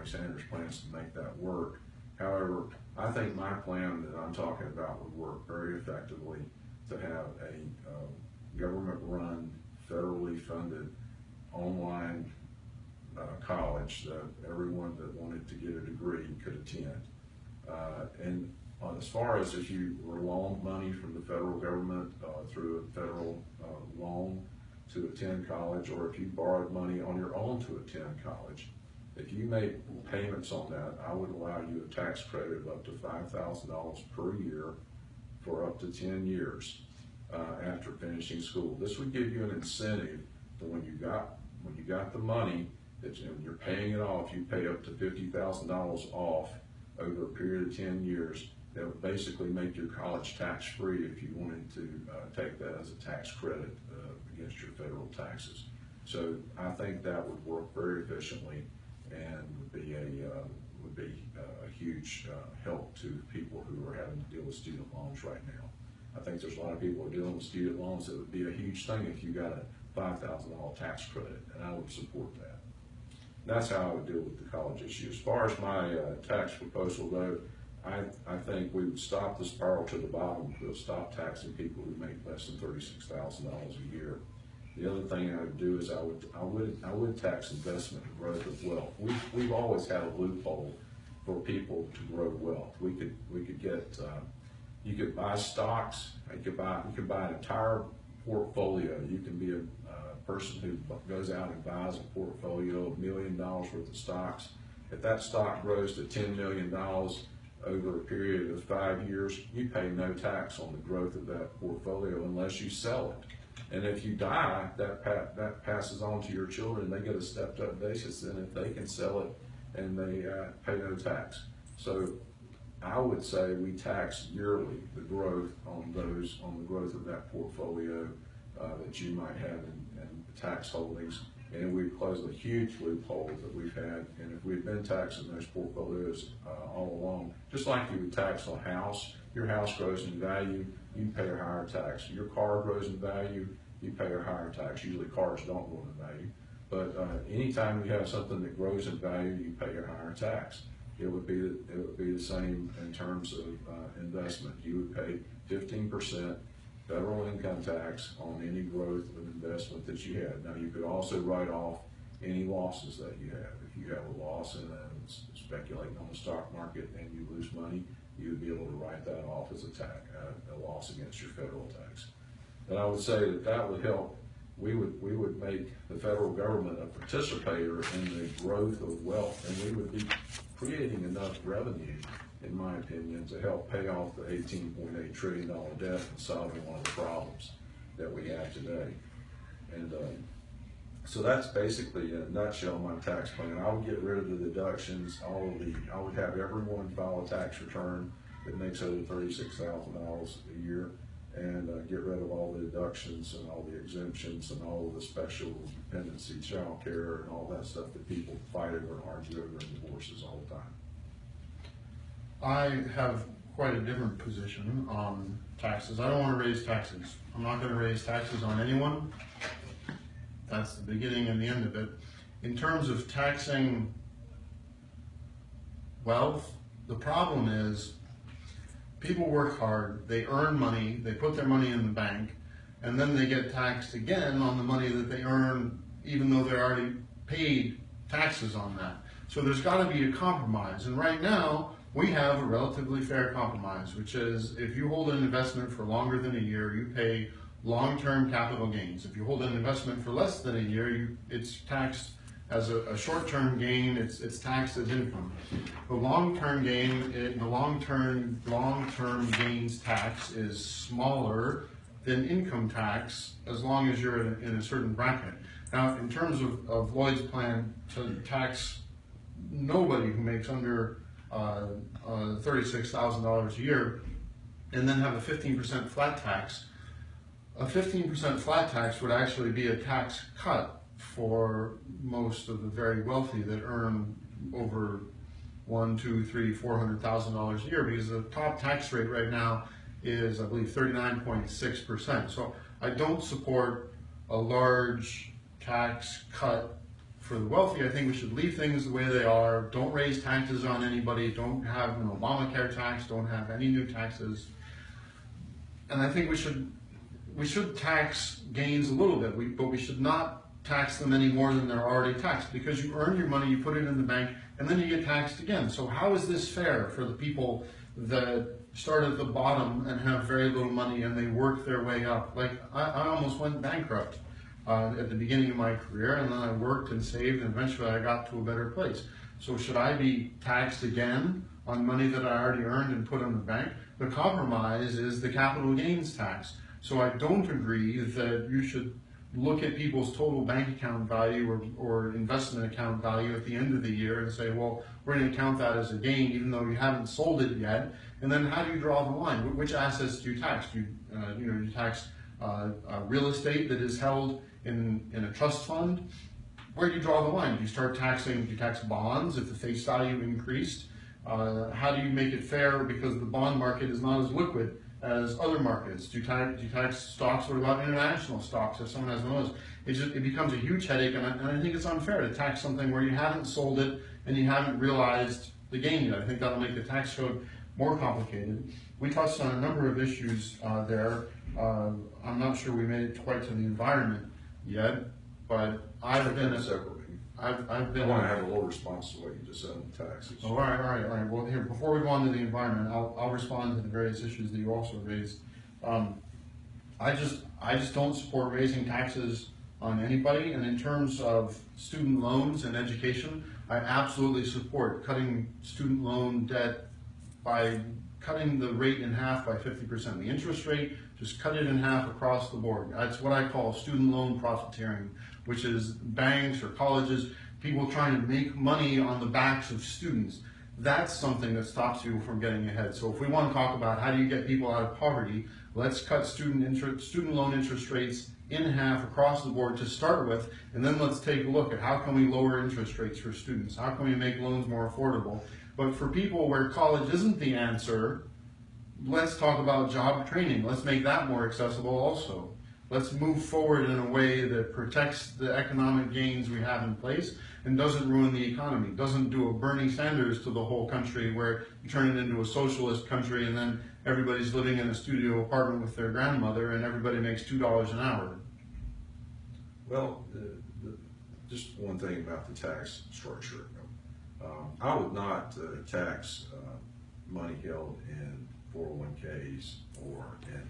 Sanders plans to make that work. However, I think my plan that I'm talking about would work very effectively to have a government-run, federally funded, online college that everyone that wanted to get a degree could attend. And as far as if you were loaned money from the federal government through a federal loan to attend college, or if you borrowed money on your own to attend college, if you made payments on that, I would allow you a tax credit of up to $5,000 per year for up to 10 years after finishing school. This would give you an incentive that when you got the money, that you're paying it off, you pay up to $50,000 off over a period of 10 years. That would basically make your college tax-free if you wanted to take that as a tax credit against your federal taxes. So I think that would work very efficiently and would be a huge help to people who are having to deal with student loans right now. I think there's a lot of people who are dealing with student loans. It would be a huge thing if you got a $5,000 tax credit, and I would support that. That's how I would deal with the college issue. As far as my tax proposal goes, I think we would stop the spiral to the bottom. We'll stop taxing people who make less than $36,000 a year. The other thing I would do is I would tax investment and growth of wealth. We've always had a loophole for people to grow wealth. We could get you could buy stocks. You could buy an entire portfolio. You can be a person who goes out and buys a portfolio of $1 million worth of stocks. If that stock grows to $10 million over a period of 5 years, you pay no tax on the growth of that portfolio unless you sell it. And if you die, that passes on to your children. They get a stepped up basis, and if they can sell it, and they pay no tax. So I would say we tax yearly the growth on the growth of that portfolio that you might have in tax holdings, and we've closed a huge loophole that we've had. And if we've been taxing those portfolios all along, just like you would tax a house, your house grows in value, you pay a higher tax. Your car grows in value, you pay a higher tax. Usually cars don't grow in value, but anytime you have something that grows in value, you pay a higher tax. It would be the same in terms of investment. You would pay 15% federal income tax on any growth of investment that you had. Now, you could also write off any losses that you have. If you have a loss in speculating on the stock market and you lose money, you would be able to write that off as a loss against your federal tax. And I would say that would help. We would make the federal government a participator in the growth of wealth, and we would be creating enough revenue, in my opinion, to help pay off the $18.8 trillion debt and solving one of the problems that we have today. And so that's basically, in a nutshell, my tax plan. I would get rid of the deductions. I would have everyone file a tax return that makes over $36,000 a year, and get rid of all the deductions and all the exemptions and all of the special dependency, child care, and all that stuff that people fight over and argue over in divorces all the time. I have quite a different position on taxes. I don't want to raise taxes. I'm not going to raise taxes on anyone. That's the beginning and the end of it. In terms of taxing wealth, the problem is people work hard, they earn money, they put their money in the bank, and then they get taxed again on the money that they earn, even though they already paid taxes on that. So there's got to be a compromise. And right now, we have a relatively fair compromise, which is if you hold an investment for longer than a year, you pay long-term capital gains. If you hold an investment for less than a year, it's taxed as a short-term gain. It's taxed as income. The long-term gain, the long-term gains tax is smaller than income tax as long as you're in a certain bracket. Now, in terms of Lloyd's plan to tax nobody who makes under $36,000 a year, and then have a 15% flat tax. A 15% flat tax would actually be a tax cut for most of the very wealthy that earn over $100,000, $200,000, $300,000, $400,000 a year, because the top tax rate right now is, I believe, 39.6%. So I don't support a large tax cut for the wealthy, I think we should leave things the way they are. Don't raise taxes on anybody. Don't have an Obamacare tax. Don't have any new taxes. And I think we should tax gains a little bit, but we should not tax them any more than they're already taxed, because you earn your money, you put it in the bank, and then you get taxed again. So how is this fair for the people that start at the bottom and have very little money and they work their way up? Like, I almost went bankrupt at the beginning of my career, and then I worked and saved, and eventually I got to a better place. So should I be taxed again on money that I already earned and put in the bank? The compromise is the capital gains tax. So I don't agree that you should look at people's total bank account value or investment account value at the end of the year and say, well, we're going to count that as a gain even though you haven't sold it yet. And then how do you draw the line? Which assets do you tax? Do you tax real estate that is held in a trust fund? Where do you draw the line? Do you tax bonds if the face value increased? How do you make it fair because the bond market is not as liquid as other markets? Do you tax stocks? What about international stocks? If someone has one of those, it becomes a huge headache, and I think it's unfair to tax something where you haven't sold it and you haven't realized the gain yet. I think that'll make the tax code more complicated. We touched on a number of issues there. I'm not sure we made it quite to the environment yet, but I've been I want to have a little response to what you just said on taxes. Oh, all right. Well, here, before we go on to the environment, I'll respond to the various issues that you also raised. I just don't support raising taxes on anybody, and in terms of student loans and education, I absolutely support cutting student loan debt by cutting the rate in half by 50%. The interest rate, just cut it in half across the board. That's what I call student loan profiteering, which is banks or colleges, people trying to make money on the backs of students. That's something that stops you from getting ahead. So if we want to talk about how do you get people out of poverty, let's cut student loan interest rates in half across the board to start with, and then let's take a look at how can we lower interest rates for students? How can we make loans more affordable? But for people where college isn't the answer, let's talk about job training. Let's make that more accessible also. Let's move forward in a way that protects the economic gains we have in place and doesn't ruin the economy, doesn't do a Bernie Sanders to the whole country where you turn it into a socialist country and then everybody's living in a studio apartment with their grandmother and everybody makes $2 an hour. Well, just one thing about the tax structure. I would not tax money held in 401ks or in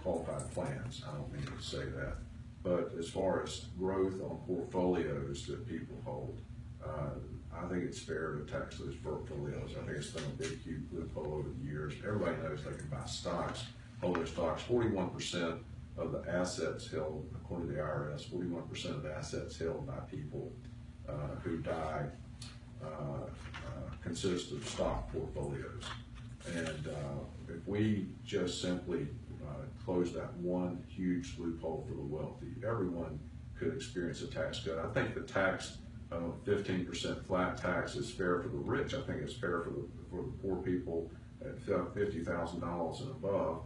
qualified plans. I don't mean to say that. But as far as growth on portfolios that people hold, I think it's fair to tax those portfolios. I think it's been a big, huge loophole over the years. Everybody knows they can buy stocks, hold their stocks. 41% of the assets held, according to the IRS, 41% of the assets held by people who die consist of stock portfolios. And if we just simply close that one huge loophole for the wealthy, everyone could experience a tax cut. I think the tax, 15% flat tax is fair for the rich. I think it's fair for the poor people at $50,000 and above.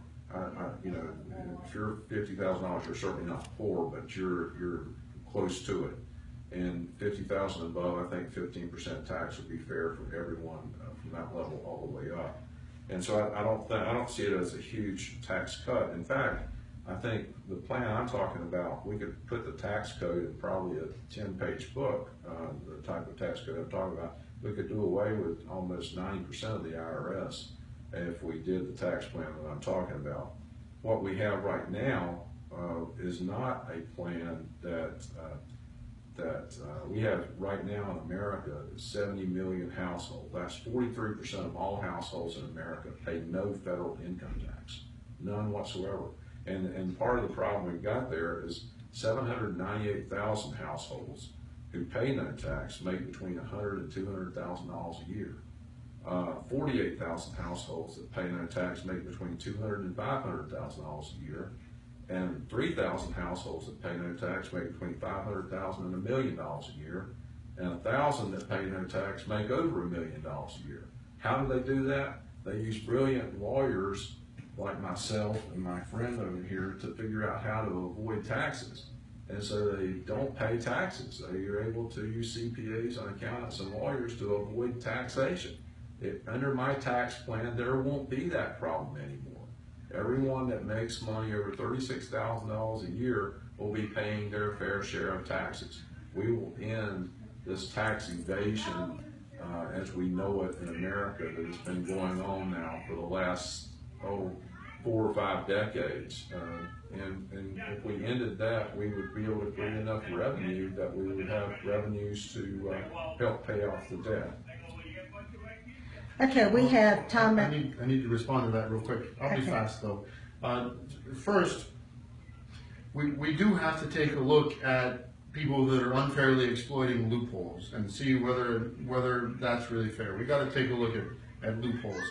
If you're $50,000, you're certainly not poor, but you're close to it. And $50,000 above, I think 15% tax would be fair for everyone from that level all the way up. And so I don't see it as a huge tax cut. In fact, I think the plan I'm talking about, we could put the tax code in probably a 10-page book, the type of tax code I'm talking about. We could do away with almost 90% of the IRS if we did the tax plan that I'm talking about. What we have right now is not a plan that we have right now in America. 70 million households. That's 43% of all households in America pay no federal income tax, none whatsoever. And part of the problem we've got there is 798,000 households who pay no tax make between $100,000 and $200,000 a year. 48,000 households that pay no tax make between $200,000 and $500,000 a year. And 3,000 households that pay no tax make between $500,000 and $1 million a year, and 1,000 that pay no tax make over $1 million a year. How do they do that? They use brilliant lawyers like myself and my friend over here to figure out how to avoid taxes. and so they don't pay taxes. They are able to use CPAs and accountants and lawyers to avoid taxation. Under my tax plan, there won't be that problem anymore. Everyone that makes money over $36,000 a year will be paying their fair share of taxes. We will end this tax evasion as we know it in America that has been going on now for the last 4 or 5 decades. And if we ended that, we would be able to bring enough revenue that we would have revenues to help pay off the debt. Okay, we have time. I need to respond to that real quick. I'll be Okay. fast though. First, we do have to take a look at people that are unfairly exploiting loopholes and see whether that's really fair. We got to take a look at loopholes.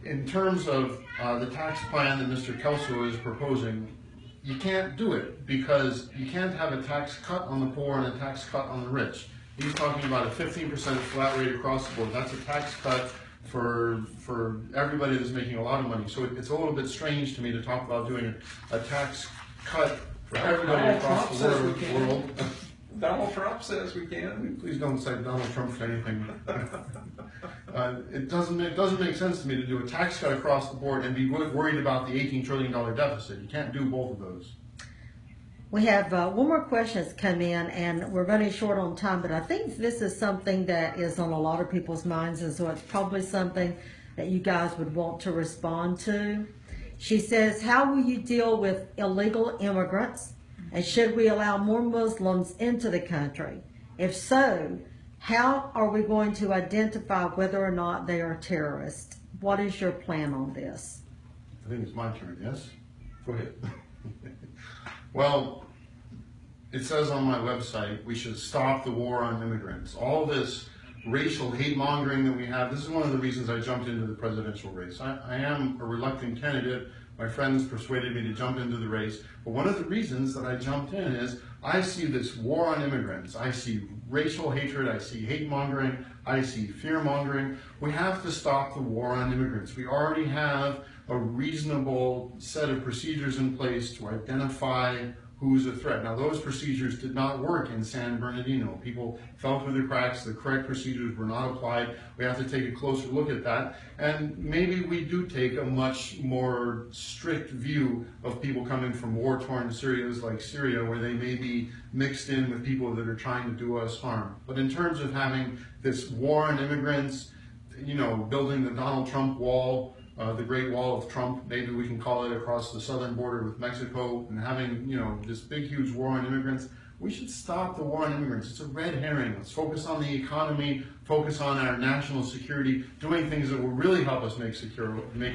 In terms of the tax plan that Mr. Kelso is proposing, you can't do it because you can't have a tax cut on the poor and a tax cut on the rich. He's talking about a 15% flat rate across the board. That's a tax cut for everybody that's making a lot of money. So it's a little bit strange to me to talk about doing a tax cut for everybody Donald across Trump the says we can. world. Donald Trump says we can. Please don't cite Donald Trump for anything. It doesn't make sense to me to do a tax cut across the board and be worried about the $18 trillion deficit. You can't do both of those. We have one more question that's come in, and we're running short on time, but I think this is something that is on a lot of people's minds, and so it's probably something that you guys would want to respond to. She says, how will you deal with illegal immigrants, and should we allow more Muslims into the country? If so, how are we going to identify whether or not they are terrorists? What is your plan on this? I think it's my turn, yes? Go ahead. Well, it says on my website we should stop the war on immigrants. All this racial hate mongering that we have, this is one of the reasons I jumped into the presidential race. I am a reluctant candidate. My friends persuaded me to jump into the race. But one of the reasons that I jumped in is I see this war on immigrants. I see racial hatred. I see hate mongering. I see fear mongering. We have to stop the war on immigrants. We already have a reasonable set of procedures in place to identify who's a threat. Now, those procedures did not work in San Bernardino. People fell through the cracks. The correct procedures were not applied. We have to take a closer look at that. And maybe we do take a much more strict view of people coming from war-torn areas like Syria, where they may be mixed in with people that are trying to do us harm. But in terms of having this war on immigrants, building the Donald Trump wall, the Great Wall of Trump, maybe we can call it, across the southern border with Mexico, and having, this big, huge war on immigrants, we should stop the war on immigrants. It's a red herring. Let's focus on the economy, focus on our national security, doing things that will really help us make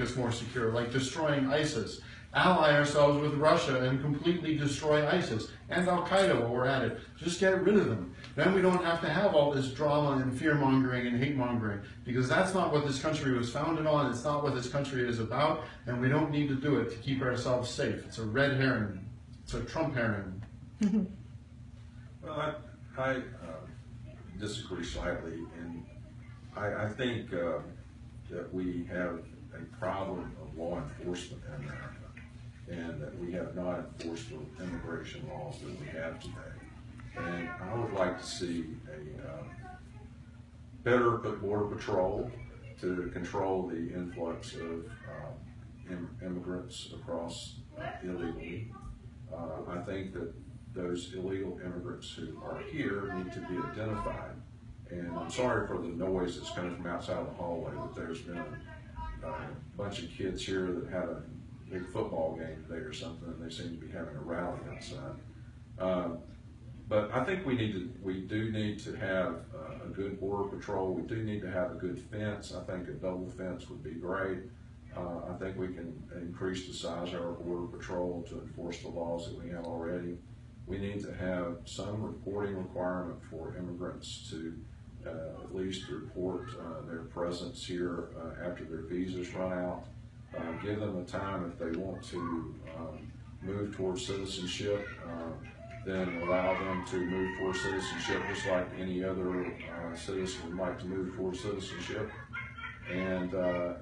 us more secure, like destroying ISIS. Ally ourselves with Russia and completely destroy ISIS and Al-Qaeda while we're at it. Just get rid of them. Then we don't have to have all this drama and fear-mongering and hate-mongering, because that's not what this country was founded on. It's not what this country is about, and we don't need to do it to keep ourselves safe. It's a red herring. It's a Trump herring. Well, I disagree slightly, and I think that we have a problem of law enforcement in America, and that we have not enforced the immigration laws that we have today. And I would like to see a better border patrol to control the influx of immigrants across illegally. I think that those illegal immigrants who are here need to be identified. And I'm sorry for the noise that's coming from outside of the hallway, but there's been a bunch of kids here that had a big football game today or something, and they seem to be having a rally outside. But I think we do need to have a good border patrol. We do need to have a good fence. I think a double fence would be great. I think we can increase the size of our border patrol to enforce the laws that we have already. We need to have some reporting requirement for immigrants to at least report their presence here after their visas run out. Give them a time if they want to move towards citizenship, then allow them to move towards citizenship just like any other citizen would like to move towards citizenship. And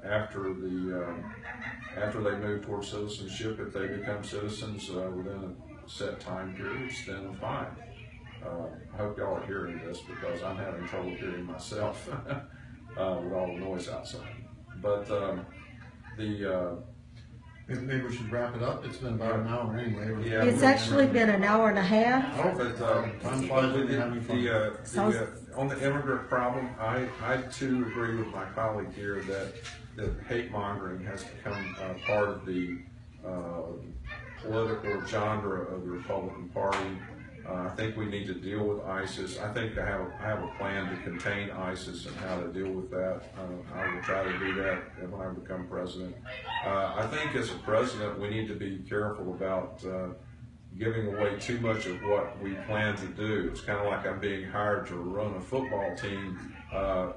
after they move towards citizenship, if they become citizens within a set time periods, then fine. I hope y'all are hearing this because I'm having trouble hearing myself with all the noise outside. But Maybe we should wrap it up. It's been about an hour anyway. Yeah. It's actually been an hour and a half. Oh, but time flies when you're having fun. on the immigrant problem, I too agree with my colleague here that hate mongering has become part of the political genre of the Republican Party. I think we need to deal with ISIS. I think I have a plan to contain ISIS and how to deal with that. I will try to do that when I become president. I think as a president, we need to be careful about giving away too much of what we plan to do. It's kind of like I'm being hired to run a football team.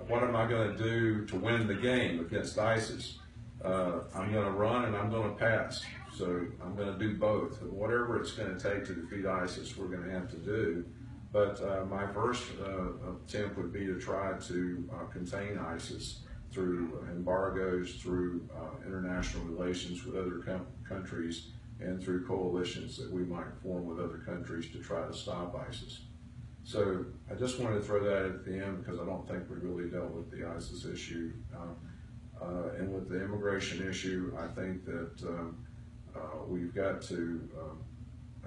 What am I going to do to win the game against ISIS? I'm going to run and I'm going to pass. So I'm going to do both. Whatever it's going to take to defeat ISIS, we're going to have to do. But my first attempt would be to try to contain ISIS through embargoes, through international relations with other countries, and through coalitions that we might form with other countries to try to stop ISIS. So I just wanted to throw that at the end because I don't think we really dealt with the ISIS issue. And with the immigration issue, I think that we've got to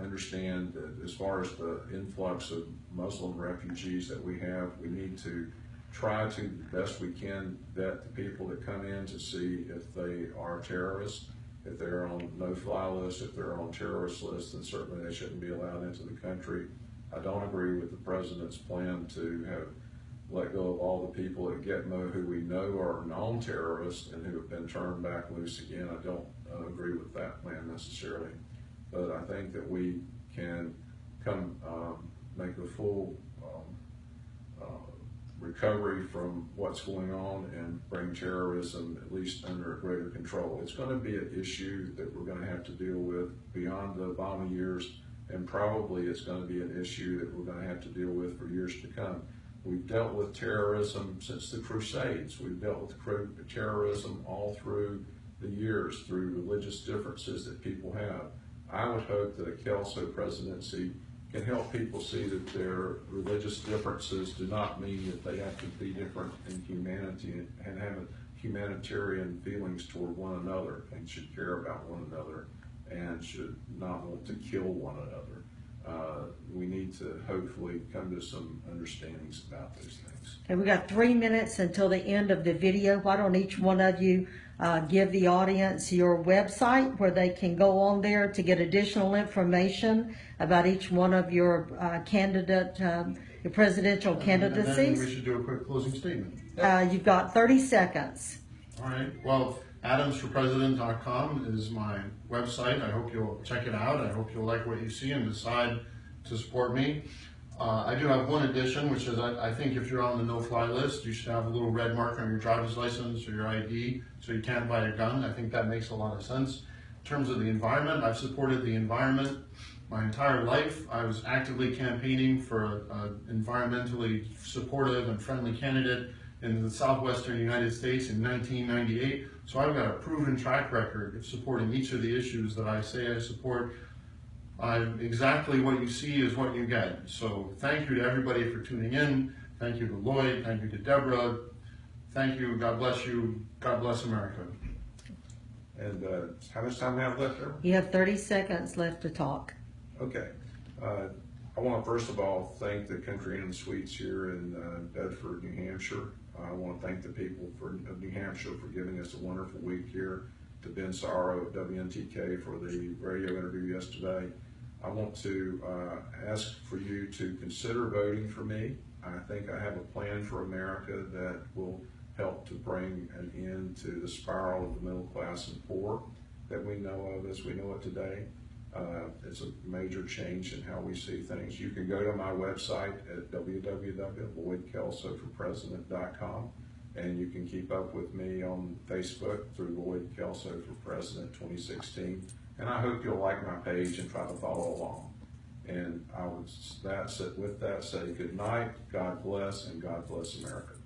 understand that as far as the influx of Muslim refugees that we have, we need to try to, the best we can, vet the people that come in to see if they are terrorists. If they're on no-fly lists, if they're on terrorist lists, then certainly they shouldn't be allowed into the country. I don't agree with the president's plan to have let go of all the people at Gitmo who we know are known terrorists and who have been turned back loose again. I don't agree with that plan necessarily, but I think that we can make a full recovery from what's going on and bring terrorism at least under greater control. It's going to be an issue that we're going to have to deal with beyond the Obama years, and probably it's going to be an issue that we're going to have to deal with for years to come. We've dealt with terrorism since the Crusades. We've dealt with terrorism all through the years, through religious differences that people have. I would hope that a Kelso presidency can help people see that their religious differences do not mean that they have to be different in humanity and have humanitarian feelings toward one another and should care about one another and should not want to kill one another. We need to hopefully come to some understandings about those things. Okay, we got 3 minutes until the end of the video. Why don't each one of you give the audience your website where they can go on there to get additional information about each one of your your presidential candidacies. And then we should do a quick closing statement. You've got 30 seconds. All right. Well, AdamsForPresident.com is my website. I hope you'll check it out. I hope you'll like what you see and decide to support me. I do have one addition, which is I think if you're on the no-fly list, you should have a little red mark on your driver's license or your ID so you can't buy a gun. I think that makes a lot of sense. In terms of the environment, I've supported the environment my entire life. I was actively campaigning for an environmentally supportive and friendly candidate in the southwestern United States in 1998. So I've got a proven track record of supporting each of the issues that I say I support. Exactly what you see is what you get. So thank you to everybody for tuning in. Thank you to Lloyd. Thank you to Deborah. Thank you. God bless you. God bless America. And how much time do we have left, Deborah? You have 30 seconds left to talk. Okay. I want to first of all thank the Country Inn Suites here in Bedford, New Hampshire. I want to thank the people of New Hampshire for giving us a wonderful week here, to Ben Sorrow at WNTK for the radio interview yesterday. I want to ask for you to consider voting for me. I think I have a plan for America that will help to bring an end to the spiral of the middle class and poor that we know of as we know it today. It's a major change in how we see things. You can go to my website at www.LloydKelsoForPresident.com, and you can keep up with me on Facebook through Lloyd Kelso for President 2016. And I hope you'll like my page and try to follow along. And I would with that say good night, God bless, and God bless America.